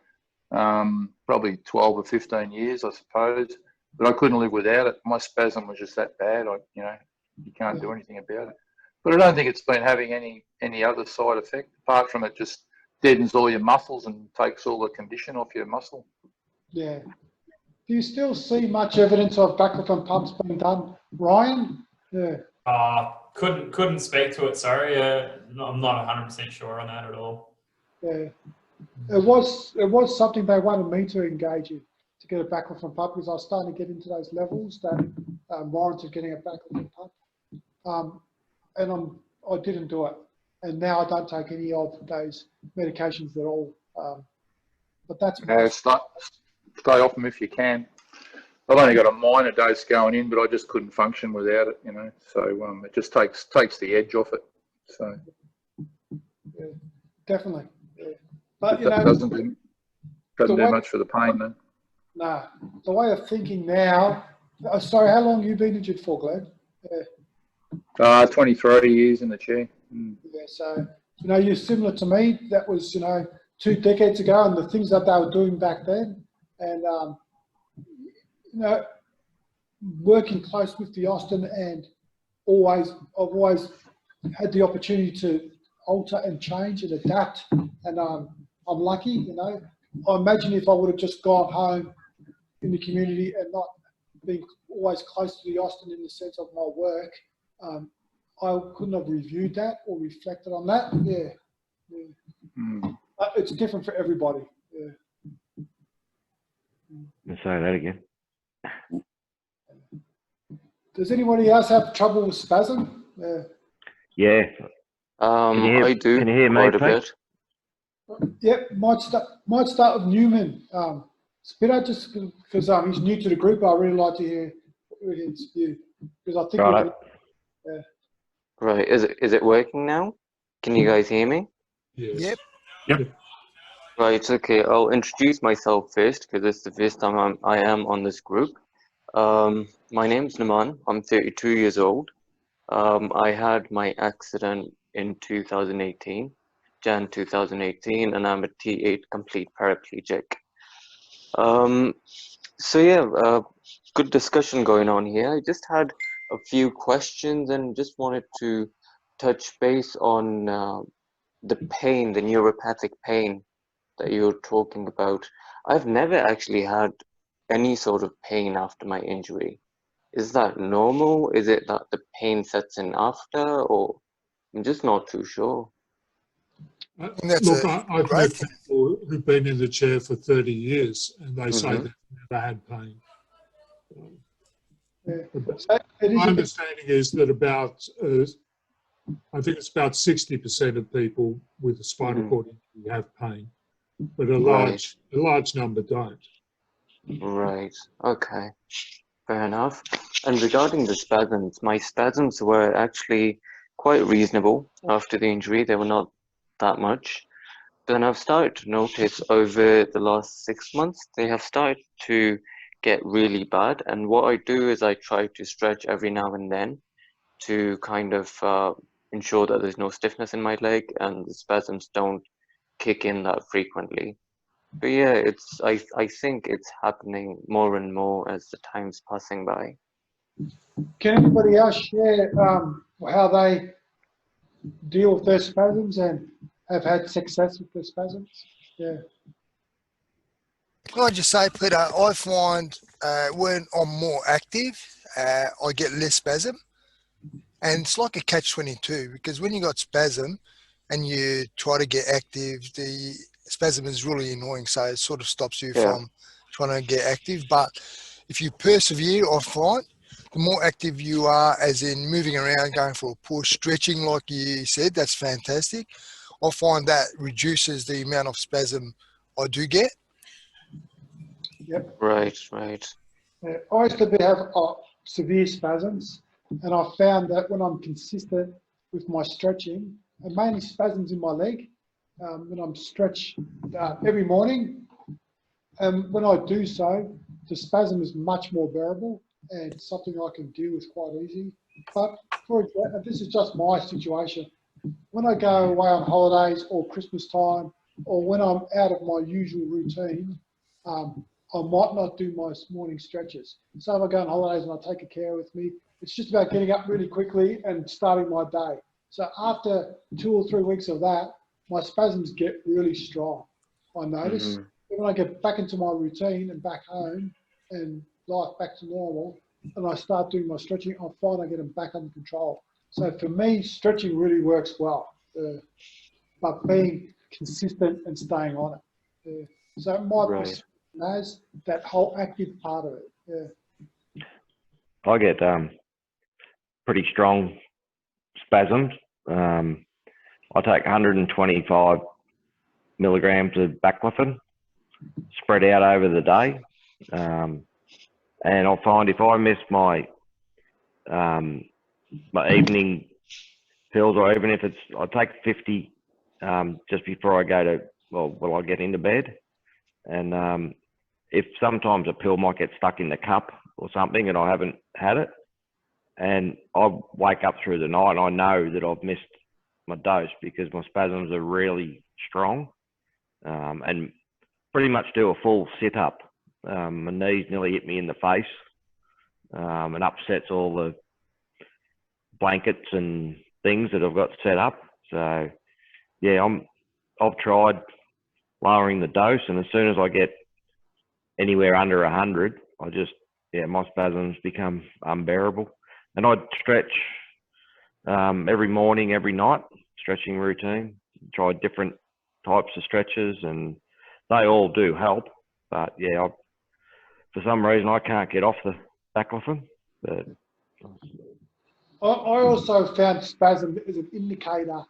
probably 12 or 15 years, I suppose. But I couldn't live without it. My spasm was just that bad. You can't do anything about it. But I don't think it's been having any other side effect apart from it just deadens all your muscles and takes all the condition off your muscle. Yeah. Do you still see much evidence of baclofen pumps being done, Ryan? Yeah. Couldn't speak to it. Sorry, I'm not 100% sure on that at all. Yeah. It was something they wanted me to engage in, to get a baclofen pump, because I was starting to get into those levels that warranted getting a baclofen pump. And I didn't do it. And now I don't take any of those medications at all. But that's stay off them if you can. I've only got a minor dose going in, but I just couldn't function without it, So it just takes the edge off it. So yeah, definitely. Yeah. But that doesn't do much for the pain, though. Nah, the way of thinking now. Sorry, how long have you been injured for, Glenn? 23 years in the chair. Yeah, so you're similar to me. That was 2 decades ago, and the things that they were doing back then, and working close with the Austin, and I've always had the opportunity to alter and change and adapt, and I'm lucky. I imagine if I would have just gone home in the community and not been always close to the Austin in the sense of my work, I couldn't have reviewed that or reflected on that. Yeah. It's different for everybody. Yeah. Say that again. Does anybody else have trouble with spasm? Yeah. I do. Can you hear me, quite a Pete? bit. Yep. Might start with Newman. Spitter, just because he's new to the group, I really like to hear his view, because I think right. Right. Is it working now? Can you guys hear me? Yes. Yep. Right. Okay. I'll introduce myself first, because it's the first time I am on this group. My name's Naman. I'm 32 years old. I had my accident in 2018, Jan 2018, and I'm a T8 complete paraplegic. So yeah, good discussion going on here. I just had a few questions and just wanted to touch base on the pain, the neuropathic pain that you're talking about. I've never actually had any sort of pain after my injury. Is that normal? Is it that the pain sets in after, or I'm just not too sure. Look, I've met people who've been in the chair for 30 years and they say they've never had pain. Yeah. So it is My a bit, understanding is that I think it's about 60% of people with a spinal cord injury have pain, but a large number don't. Right. Okay. Fair enough. And regarding the spasms, my spasms were actually quite reasonable after the injury. They were not that much. Then I've started to notice over the last 6 months, they have started to get really bad. And what I do is I try to stretch every now and then to kind of ensure that there's no stiffness in my leg and the spasms don't kick in that frequently. But yeah, I think it's happening more and more as the time's passing by. can anybody else share how they deal with their spasms and have had success with their spasms? Yeah. Can I just say, Peter, I find when I'm more active, I get less spasm. And it's like a catch-22 because when you got spasm and you try to get active, the spasm is really annoying. So it sort of stops you from trying to get active. But if you persevere, I find the more active you are, as in moving around, going for a push, stretching, like you said, that's fantastic. I find that reduces the amount of spasm I do get. Yep. Right. I used to have severe spasms, and I found that when I'm consistent with my stretching, and mainly spasms in my leg, when I'm stretched every morning, and when I do so, the spasm is much more bearable and something I can deal with quite easy. But for example, this is just my situation. When I go away on holidays or Christmas time, or when I'm out of my usual routine, I might not do my morning stretches. So if I go on holidays and I take a carer with me, it's just about getting up really quickly and starting my day. So after 2 or 3 weeks of that, my spasms get really strong, I notice. When I get back into my routine and back home and life back to normal, and I start doing my stretching, I find I get them back under control. So for me, stretching really works well, but being consistent and staying on it. So it might be as that whole active part of it. Yeah. I get pretty strong spasms. I take 125 milligrams of baclofen spread out over the day. And I'll find if I miss my my evening pills, or even if it's, I take 50 just before I go to, I get into bed. And if sometimes a pill might get stuck in the cup or something and I haven't had it, and I wake up through the night and I know that I've missed my dose because my spasms are really strong, and pretty much do a full sit up. My knees nearly hit me in the face, and upsets all the blankets and things that I've got set up. So yeah, I've tried lowering the dose, and as soon as I get anywhere under 100, my spasms become unbearable. And I'd stretch every morning, every night, stretching routine, try different types of stretches, and they all do help. But yeah, for some reason I can't get off the baclofen. But I also found spasm as an indicator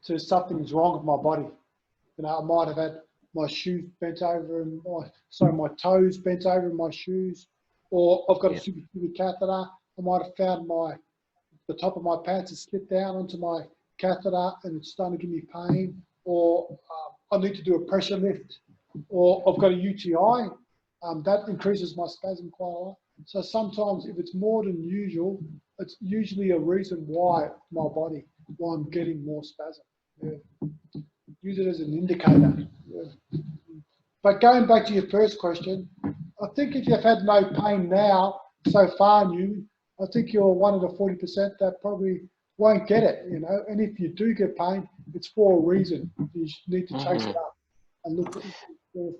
to something's wrong with my body. I might have had my shoes bent over and my toes bent over in my shoes, or I've got a suprapubic catheter. I might have found the top of my pants has slipped down onto my catheter and it's starting to give me pain, or I need to do a pressure lift, or I've got a UTI. That increases my spasm quite a lot. So sometimes if it's more than usual, it's usually a reason why I'm getting more spasm. Yeah. Use it as an indicator. Yeah. But going back to your first question, I think if you've had no pain now so far, I think you're one of the 40% that probably won't get it, And if you do get pain, it's for a reason. You need to chase it up and look at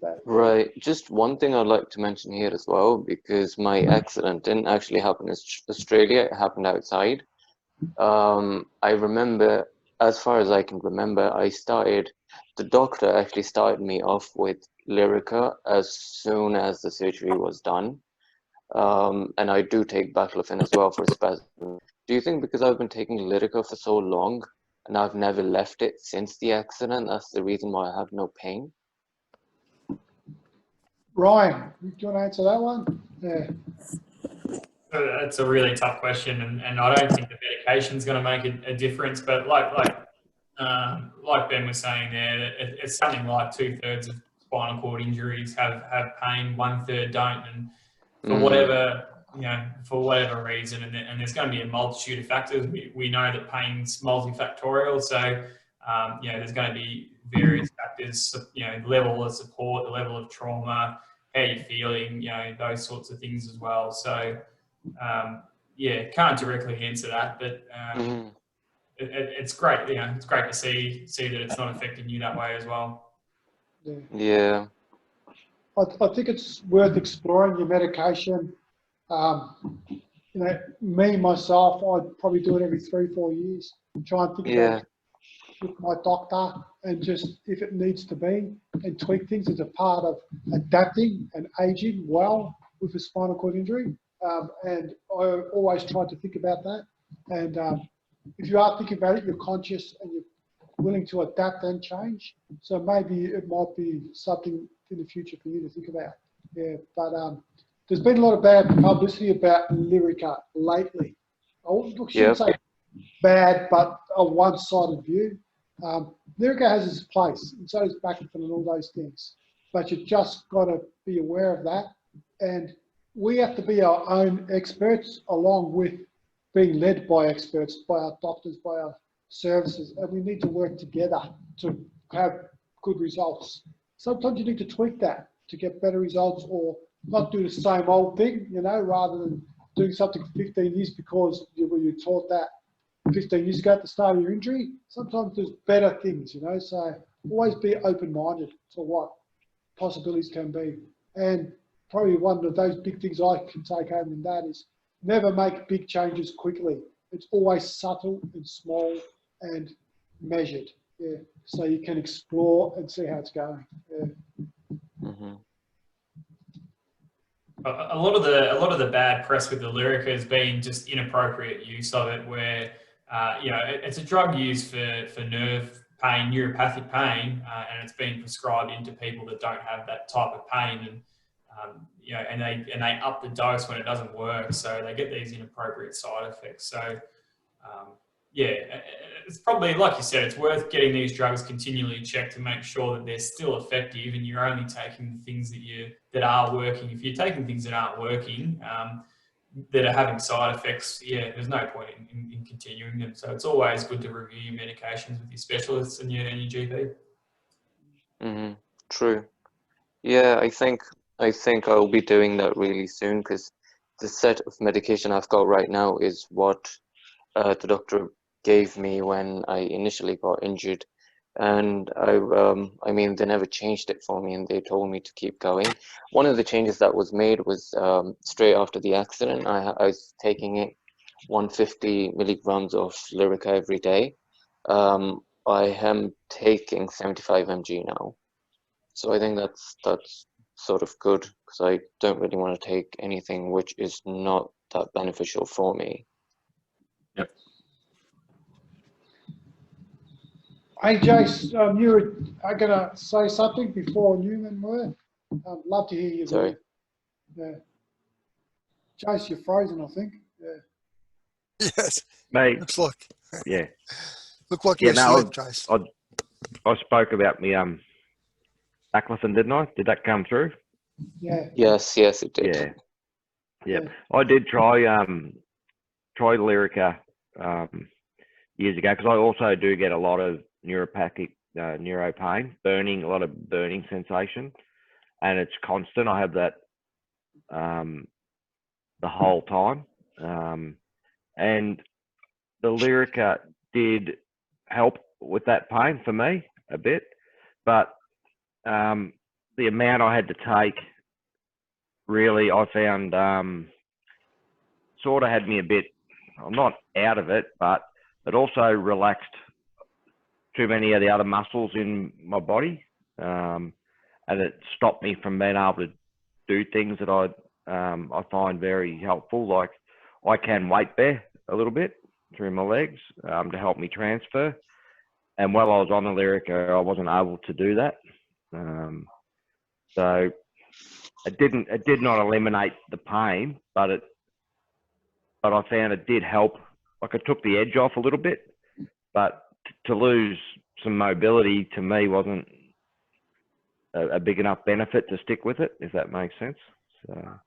that. Right. Just one thing I'd like to mention here as well, because my accident didn't actually happen in Australia, it happened outside. I remember, as far as I can remember, the doctor actually started me off with Lyrica as soon as the surgery was done. and I do take baclofen as well for spasm. Do you think because I've been taking Lyrica for so long and I've never left it since the accident, that's the reason why I have no pain? Ryan, do you want to answer that one? Yeah. That's a really tough question, and I don't think the medication is going to make a difference. But like Ben was saying there, it's something like 2/3 of spinal cord injuries have pain, 1/3 don't, and for whatever reason, and there's going to be a multitude of factors. We know that pain's multifactorial, so there's going to be various factors. Level of support, the level of trauma, how you're feeling, those sorts of things as well. So. Can't directly answer that, but it's great. It's great to see that it's not affecting you that way as well. Yeah. I think it's worth exploring your medication. Me, myself, I'd probably do it every 3-4 years. Try and think about it with my doctor and just, if it needs to be, and tweak things as a part of adapting and aging well with a spinal cord injury. And I always try to think about that. And if you are thinking about it, you're conscious and you're willing to adapt and change. So maybe it might be something in the future for you to think about. Yeah, but there's been a lot of bad publicity about Lyrica lately. I shouldn't say bad, but a one-sided view. Lyrica has its place, and so does baclofen and all those things. But you just got to be aware of that. And we have to be our own experts, along with being led by experts, by our doctors, by our services, and we need to work together to have good results. Sometimes you need to tweak that to get better results, or not do the same old thing, rather than doing something for 15 years because you were taught that 15 years ago at the start of your injury. Sometimes there's better things, so always be open-minded to what possibilities can be. And probably one of those big things I can take home in that is never make big changes quickly. It's always subtle and small and measured. Yeah. So you can explore and see how it's going. Yeah. A lot of the bad press with the Lyrica has been just inappropriate use of it, where it's a drug used for nerve pain, neuropathic pain, and it's been prescribed into people that don't have that type of pain, and they up the dose when it doesn't work, so they get these inappropriate side effects. So it's probably, like you said, it's worth getting these drugs continually checked to make sure that they're still effective, and you're only taking the things that are working. If you're taking things that aren't working, that are having side effects, there's no point in continuing them. So it's always good to review your medications with your specialists and your GP. True. Yeah, I think I'll be doing that really soon, because the set of medication I've got right now is what the doctor gave me when I initially got injured, and I mean, they never changed it for me, and they told me to keep going. One of the changes that was made was straight after the accident, I was taking 150 milligrams of Lyrica every day. I am taking 75 mg now, so I think that's sort of good, because I don't really want to take anything which is not that beneficial for me. Yep. Hey, Jace, you were going to say something before Newman were. I'd love to hear you. Sorry. Yeah. Jace, you're frozen, I think. Yeah. Yes. Mate. Looks like. Yeah. Look like you're asleep, Jace. I spoke about me baclofen, didn't I? Did that come through? Yeah. Yes, it did. Yeah. I did try Lyrica years ago, because I also do get a lot of neuropathic neuro pain, a lot of burning sensation, and it's constant. I have that the whole time, and the Lyrica did help with that pain for me a bit, but the amount I had to take, really, I found sort of had me a bit, I'm not out of it, but it also relaxed too many of the other muscles in my body, and it stopped me from being able to do things that I I find very helpful. Like I can weight bear a little bit through my legs to help me transfer. And while I was on the Lyrica, I wasn't able to do that. So it did not eliminate the pain, but I found it did help. Like it took the edge off a little bit, but to lose some mobility to me wasn't a big enough benefit to stick with it, if that makes sense. So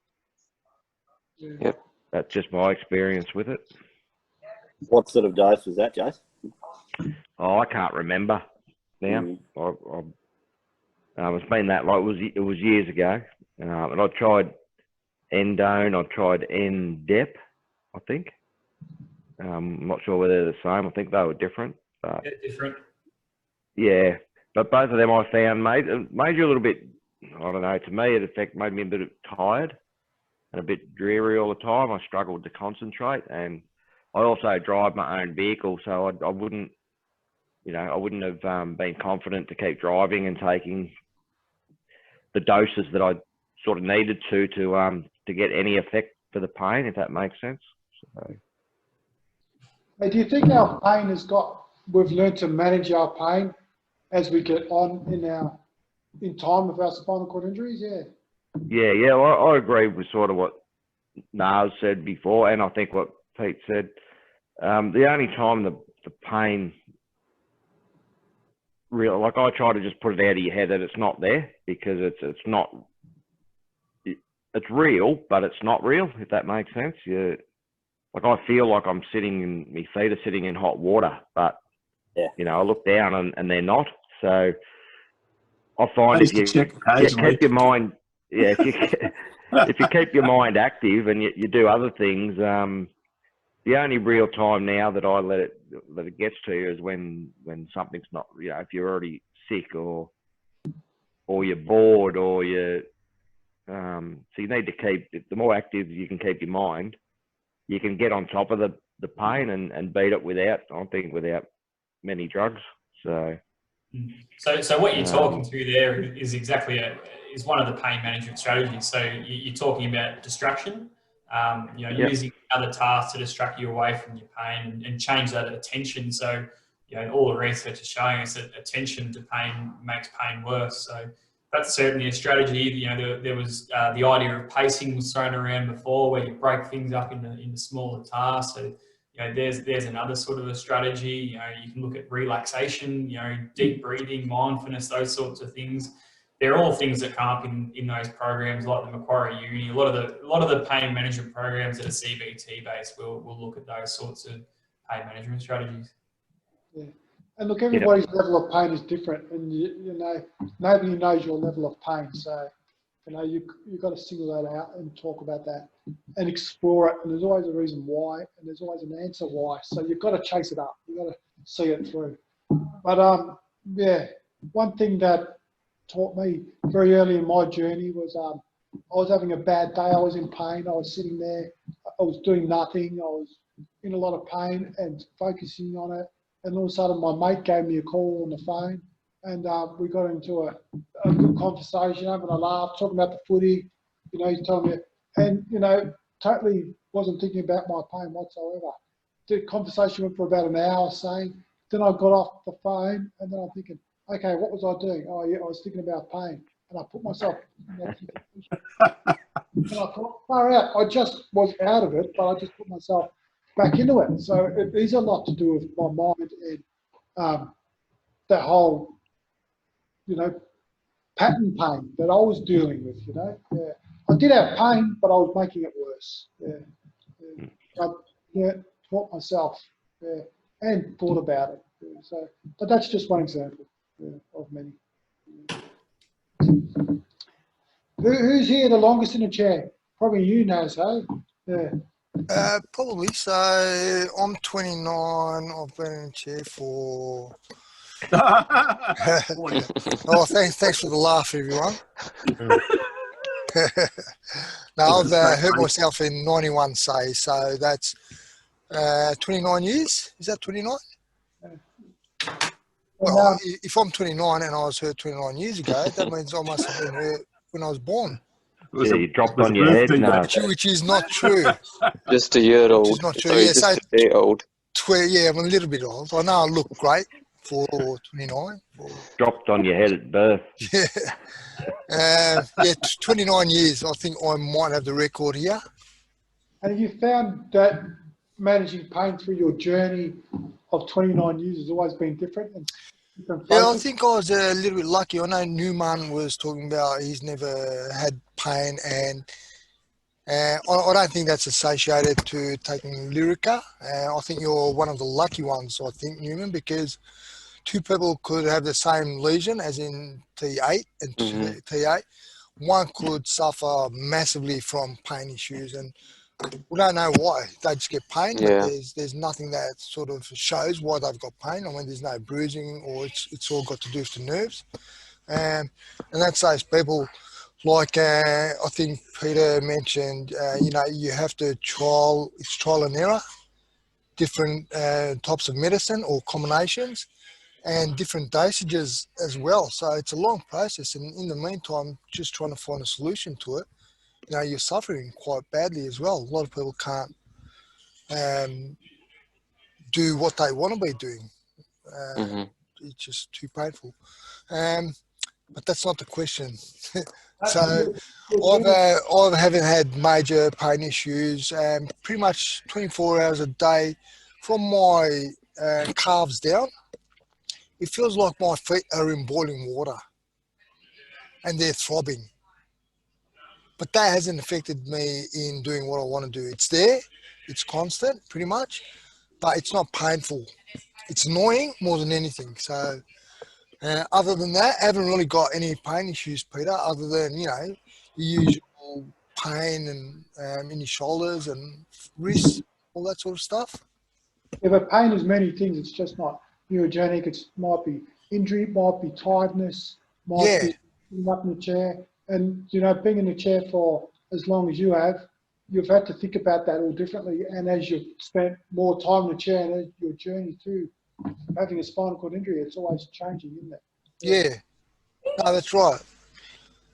Yep. that's just my experience with it. What sort of dose was that, Jace? Oh, I can't remember now. It's been that long. It was years ago, and I tried endone. I tried endep, I think. I'm not sure whether they're the same. I think they were different. But Different. yeah, but both of them I found made you a little bit. I don't know. To me, it made me a bit tired and a bit dreary all the time. I struggled to concentrate, and I also drive my own vehicle, so I wouldn't, I wouldn't have been confident to keep driving and taking the doses that I sort of needed to get any effect for the pain, if that makes sense. So. Hey, do you think our pain we've learned to manage our pain as we get on in time with our spinal cord injuries? Yeah. Yeah, I agree with sort of what Nars said before, and I think what Pete said. The only time the pain real, like I try to just put it out of your head that it's not there, because it's not. It's real, but it's not real, if that makes sense. Like I feel like I'm my feet are sitting in hot water, but I look down and they're not. So I find if you keep your mind, if you keep your mind active and you do other things, the only real time now that I let it gets to you is when something's not, if you're already sick or you're bored or so you need to keep, the more active you can keep your mind, you can get on top of the pain and beat it without many drugs. So what you're talking through there is exactly is one of the pain management strategies. So you're talking about distraction, using other tasks to distract you away from your pain and change that attention. So, all the research is showing us that attention to pain makes pain worse. So that's certainly a strategy. There was the idea of pacing was thrown around before, where you break things up into smaller tasks. So, there's another sort of a strategy. You can look at relaxation, deep breathing, mindfulness, those sorts of things. They're all things that come up in those programs like the Macquarie Uni. A lot of the pain management programs that are CBT based will look at those sorts of pain management strategies. Yeah. And look, everybody's level of pain is different, and nobody knows your level of pain. So, you've got to single that out and talk about that and explore it. And there's always a reason why, and there's always an answer why. So you've got to chase it up. You've got to see it through. But one thing that taught me very early in my journey was I was having a bad day. I was in pain. I was sitting there. I was doing nothing. I was in a lot of pain and focusing on it. And all of a sudden, my mate gave me a call on the phone, and we got into a good conversation, having a laugh, talking about the footy. He's telling me, and totally wasn't thinking about my pain whatsoever. The conversation went for about an hour, saying. Then I got off the phone, and then I'm thinking, okay, what was I doing? Oh, yeah, I was thinking about pain, and I put myself. And I thought, far out. I just was out of it, but I just put myself back into it. So it is a lot to do with my mind and that whole, pattern pain that I was dealing with. Yeah, I did have pain, but I was making it worse. I taught myself, and thought about it. Yeah. So, but that's just one example of many. Who's here the longest in a chair? Probably you, Naz, hey? Yeah. Probably. So I'm 29. I've been in a chair for. Oh, thanks for the laugh, everyone. No, I've hurt myself in 91, say. So that's 29 years. Is that 29? Well, if I'm 29 and I was hurt 29 years ago, that means I must have been hurt when I was born. was Yeah, a, you dropped was on a your head. birthday No. Which is not true. Just a year Which old. is not true. Sorry, Yeah, so just a day old. yeah, I'm a little bit old. I know I look great for 29. Dropped on your head at birth. Yeah, yeah, 29 years. I think I might have the record here. And have you found that managing pain through your journey of 29 years has always been different? And different Yeah, I focus? think I was a little bit lucky. I know Newman was talking about he's never had pain, and I don't think that's associated to taking Lyrica. I think you're one of the lucky ones, I think, Newman, because two people could have the same lesion, as in T8 and Mm-hmm. T8. One could suffer massively from pain issues, and we don't know why. They just get pain, but Yeah. there's nothing that sort of shows why they've got pain. I mean, there's no bruising, or it's all got to do with the nerves. And that's those people like I think Peter mentioned, you have to it's trial and error, different types of medicine or combinations, and different dosages as well. So it's a long process, and in the meantime, just trying to find a solution to it. You're suffering quite badly as well. A lot of people can't do what they want to be doing. Mm-hmm. It's just too painful. But that's not the question. So I haven't had major pain issues. Pretty much 24 hours a day from my calves down. It feels like my feet are in boiling water and they're throbbing. But that hasn't affected me in doing what I want to do. It's there, it's constant pretty much, but it's not painful. It's annoying more than anything. So other than that, I haven't really got any pain issues, Peter, other than, the usual pain and in your shoulders and wrists, all that sort of stuff. Yeah, but pain is many things. It's just not neurogenic. It might be injury, it might be tiredness, might be sitting up in the chair. And, being in the chair for as long as you have, you've had to think about that all differently. And as you've spent more time in the chair and as your journey through having a spinal cord injury, it's always changing, isn't it? Yeah. No, that's right.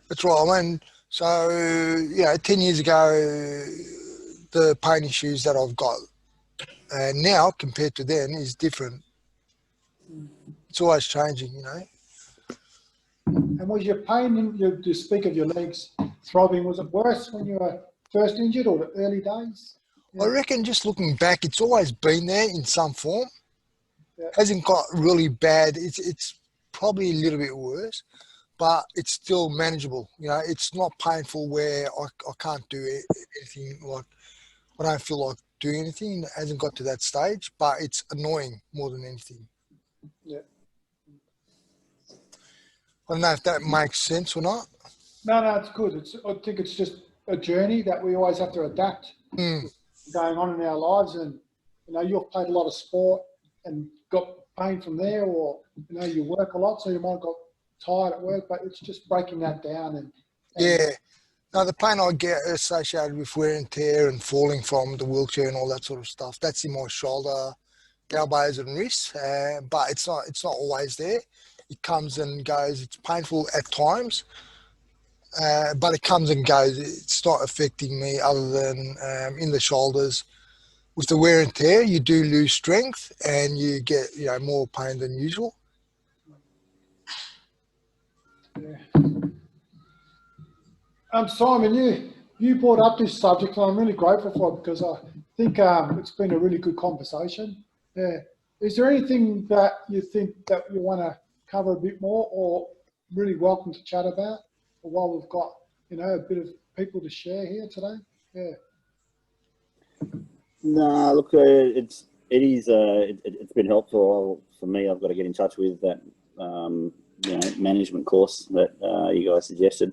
That's right. I mean, so, 10 years ago, the pain issues that I've got now compared to then is different. It's always changing, And was your pain, to speak of your legs throbbing, was it worse when you were first injured or the early days? I reckon just looking back, it's always been there in some form. Yeah. Hasn't got really bad. It's probably a little bit worse, but it's still manageable. It's not painful where I can't do anything. Like, I don't feel like doing anything. It hasn't got to that stage, but it's annoying more than anything. Yeah. I don't know if that makes sense or not. No, it's good. I think it's just a journey that we always have to adapt to going on in our lives. And, you've played a lot of sport and got pain from there, or, you work a lot, so you might have got tired at work, but it's just breaking that down. And yeah. No, the pain I get associated with wear and tear and falling from the wheelchair and all that sort of stuff, that's in my shoulder, elbows and wrists, but it's not always there. It comes and goes. It's painful at times, but it comes and goes. It's not affecting me other than in the shoulders. With the wear and tear, you do lose strength and you get more pain than usual. Yeah. Simon, you brought up this subject, and I'm really grateful for it because I think it's been a really good conversation. Yeah. Is there anything that you think that you want to cover a bit more, or really welcome to chat about, or while we've got a bit of people to share here today? Yeah. No, look, it's been helpful for me. I've got to get in touch with that management course that you guys suggested.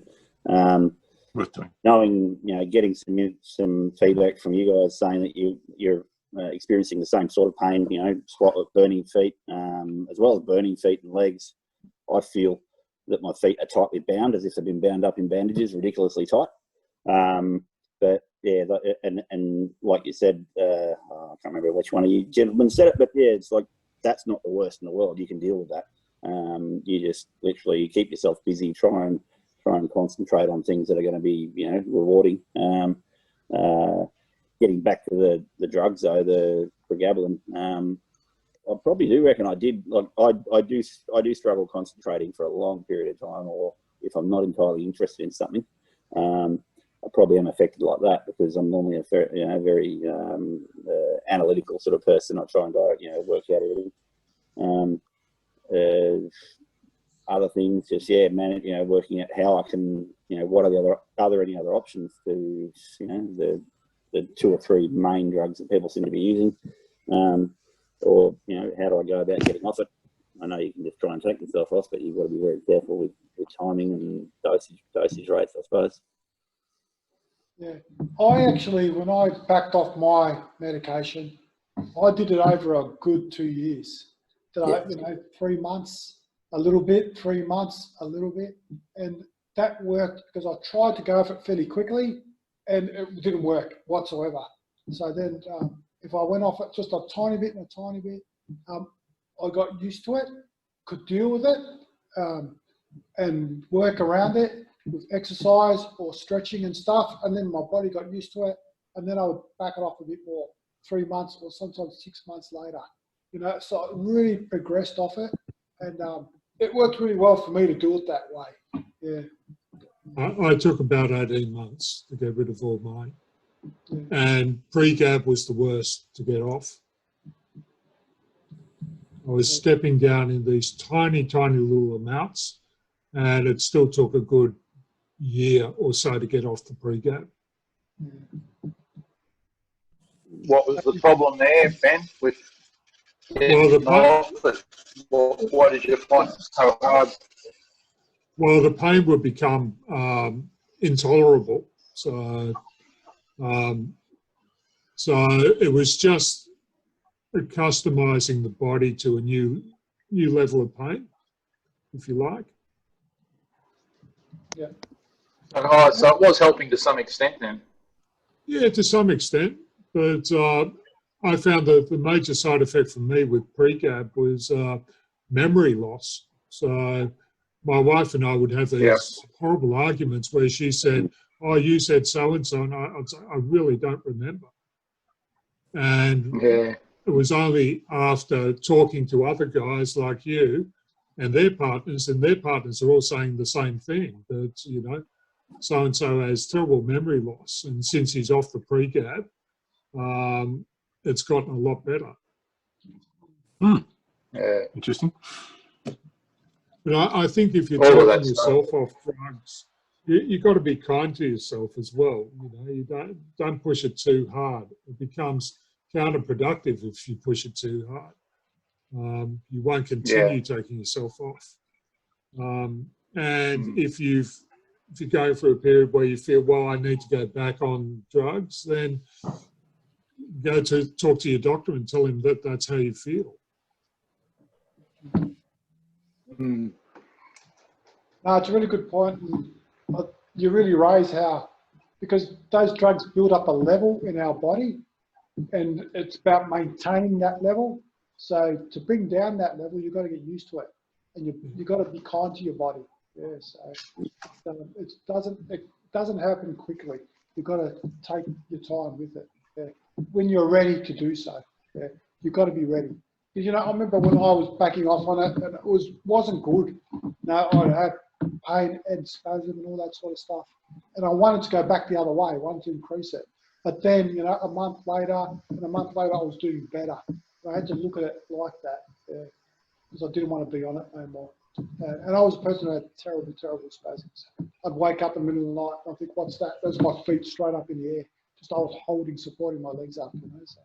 Knowing, getting some feedback from you guys saying that you're experiencing the same sort of pain, burning feet, as well as burning feet and legs. I feel that my feet are tightly bound, as if they've been bound up in bandages, ridiculously tight. But yeah, and like you said, I can't remember which one of you gentlemen said it, but yeah, it's like, that's not the worst in the world. You can deal with that. You just literally keep yourself busy, try and try and concentrate on things that are going to be, rewarding. Getting back to the drugs though, the pregabalin, I probably do reckon I did. Like I do struggle concentrating for a long period of time, or if I'm not entirely interested in something, I probably am affected like that because I'm normally a very analytical sort of person. I try and go, work out everything. Other things, just manage, working out how I can, what are there any other options to, the 2 or 3 main drugs that people seem to be using, or how do I go about getting off it? I know you can just try and take yourself off, but you've got to be very careful with timing and dosage rates, I suppose. Yeah, I actually, when I backed off my medication, I did it over a good 2 years. I, 3 months, a little bit, 3 months, a little bit, and that worked because I tried to go off it fairly quickly, and it didn't work whatsoever. So then, if I went off it just a tiny bit, I got used to it, could deal with it, and work around it with exercise or stretching and stuff, and then my body got used to it, and then I would back it off a bit more, 3 months or sometimes 6 months later. So I really progressed off it, and it worked really well for me to do it that way. Yeah. I took about 18 months to get rid of all mine, and pre-gab was the worst to get off. I was stepping down in these tiny, tiny little amounts, and it still took a good year or so to get off the pre-gab. What was the problem there, Ben, with what did you find so hard? Well, the pain would become intolerable. So it was just customizing the body to a new level of pain, if you like. Yeah. So it was helping to some extent then? Yeah, to some extent. But I found that the major side effect for me with pre-gab was memory loss. So my wife and I would have these horrible arguments where she said, "Oh, you said so-and-so," and I'd say, "I really don't remember." And it was only after talking to other guys like you and their partners are all saying the same thing, that, so-and-so has terrible memory loss. And since he's off the pre-gab, it's gotten a lot better. Interesting. But I think if you're taking yourself off drugs, you've got to be kind to yourself as well. You don't push it too hard. It becomes counterproductive if you push it too hard. You won't continue taking yourself off. And if you're going through a period where you feel, well, I need to go back on drugs, then go to talk to your doctor and tell him that that's how you feel. No, it's a really good point. And you really raise how, because those drugs build up a level in our body, and it's about maintaining that level. So to bring down that level, you've got to get used to it, and you've got to be kind to your body. Yeah, so it doesn't happen quickly. You've got to take your time with it. Yeah. When you're ready to do so, you've got to be ready. Because I remember when I was backing off on it, and it wasn't good. No, I had pain and spasm and all that sort of stuff, and I wanted to go back the other way. I wanted to increase it, but then a month later, I was doing better. I had to look at it like that, because I didn't want to be on it no more. And I was a person who had terrible, terrible spasms. I'd wake up in the middle of the night and I think, what's that? There's my feet straight up in the air. Just I was supporting my legs up, So,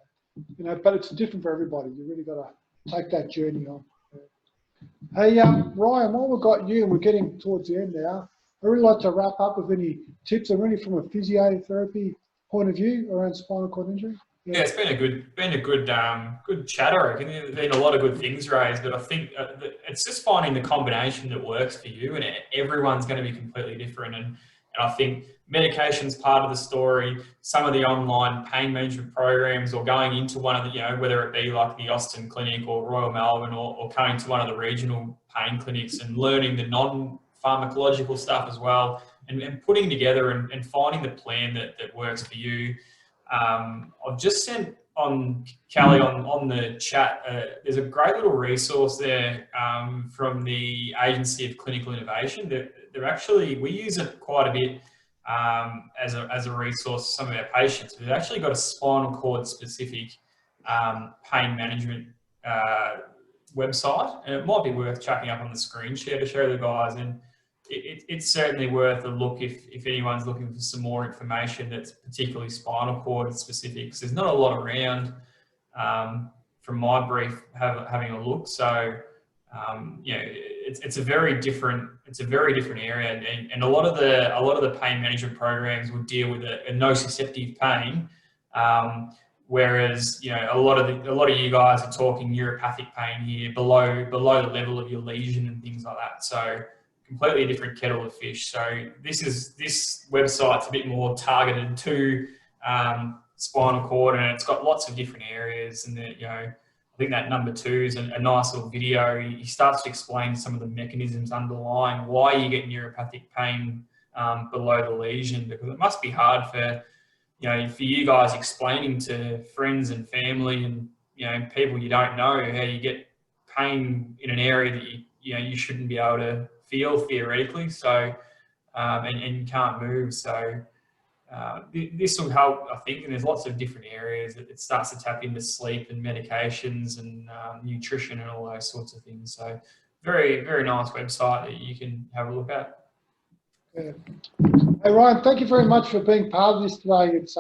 but it's different for everybody. You really got to take that journey on. Hey, Ryan, while we've got you, and we're getting towards the end now, I'd really like to wrap up with any tips, and really from a physiotherapy point of view around spinal cord injury. Yeah, it's been a good chat. I reckon there's been a lot of good things raised, but I think it's just finding the combination that works for you, and everyone's going to be completely different. And I think medication's part of the story. Some of the online pain management programs, or going into one of the, whether it be like the Austin Clinic or Royal Melbourne, or coming to one of the regional pain clinics and learning the pharmacological stuff as well, and putting together and finding the plan that works for you. I've just sent on Callie on the chat. There's a great little resource there from the Agency of Clinical Innovation. They're actually, we use it quite a bit as a resource for some of our patients. We've actually got a spinal cord specific pain management website, and it might be worth chucking up on the screen share to show the guys. And it's certainly worth a look if anyone's looking for some more information that's particularly spinal cord specific, because there's not a lot around from my brief having a look. So it's a very different area, and a lot of the pain management programs will deal with a nociceptive pain, whereas a lot of you guys are talking neuropathic pain here below the level of your lesion and things like that. So completely different kettle of fish. So this website's a bit more targeted to spinal cord, and it's got lots of different areas. And I think that number 2 is a nice little video. He starts to explain some of the mechanisms underlying why you get neuropathic pain below the lesion, because it must be hard for you guys explaining to friends and family and people you don't know how you get pain in an area that you shouldn't be able to feel theoretically. So and you can't move. So this will help, I think, and there's lots of different areas. It starts to tap into sleep and medications and nutrition and all those sorts of things. So very, very nice website that you can have a look at. Yeah. Hey Ryan, thank you very much for being part of this today. It's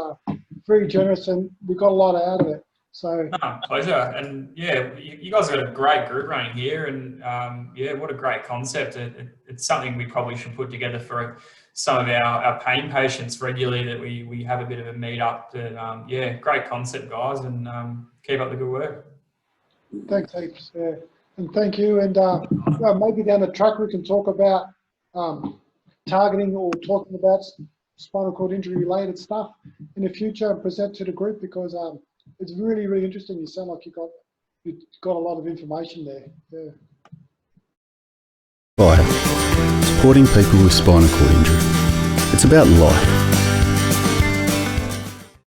very generous, and we got a lot out of it. So pleasure. And yeah, you guys have got a great group running here, and what a great concept. It's something we probably should put together for some of our pain patients regularly, that we have a bit of a meet up. Great concept, guys, and keep up the good work. Thanks heaps, and thank you. And maybe down the track we can talk about targeting or talking about spinal cord injury related stuff in the future and present to the group, because it's really, really interesting. You sound like you've got a lot of information there. Yeah. Life. Supporting people with spinal cord injury. It's about life.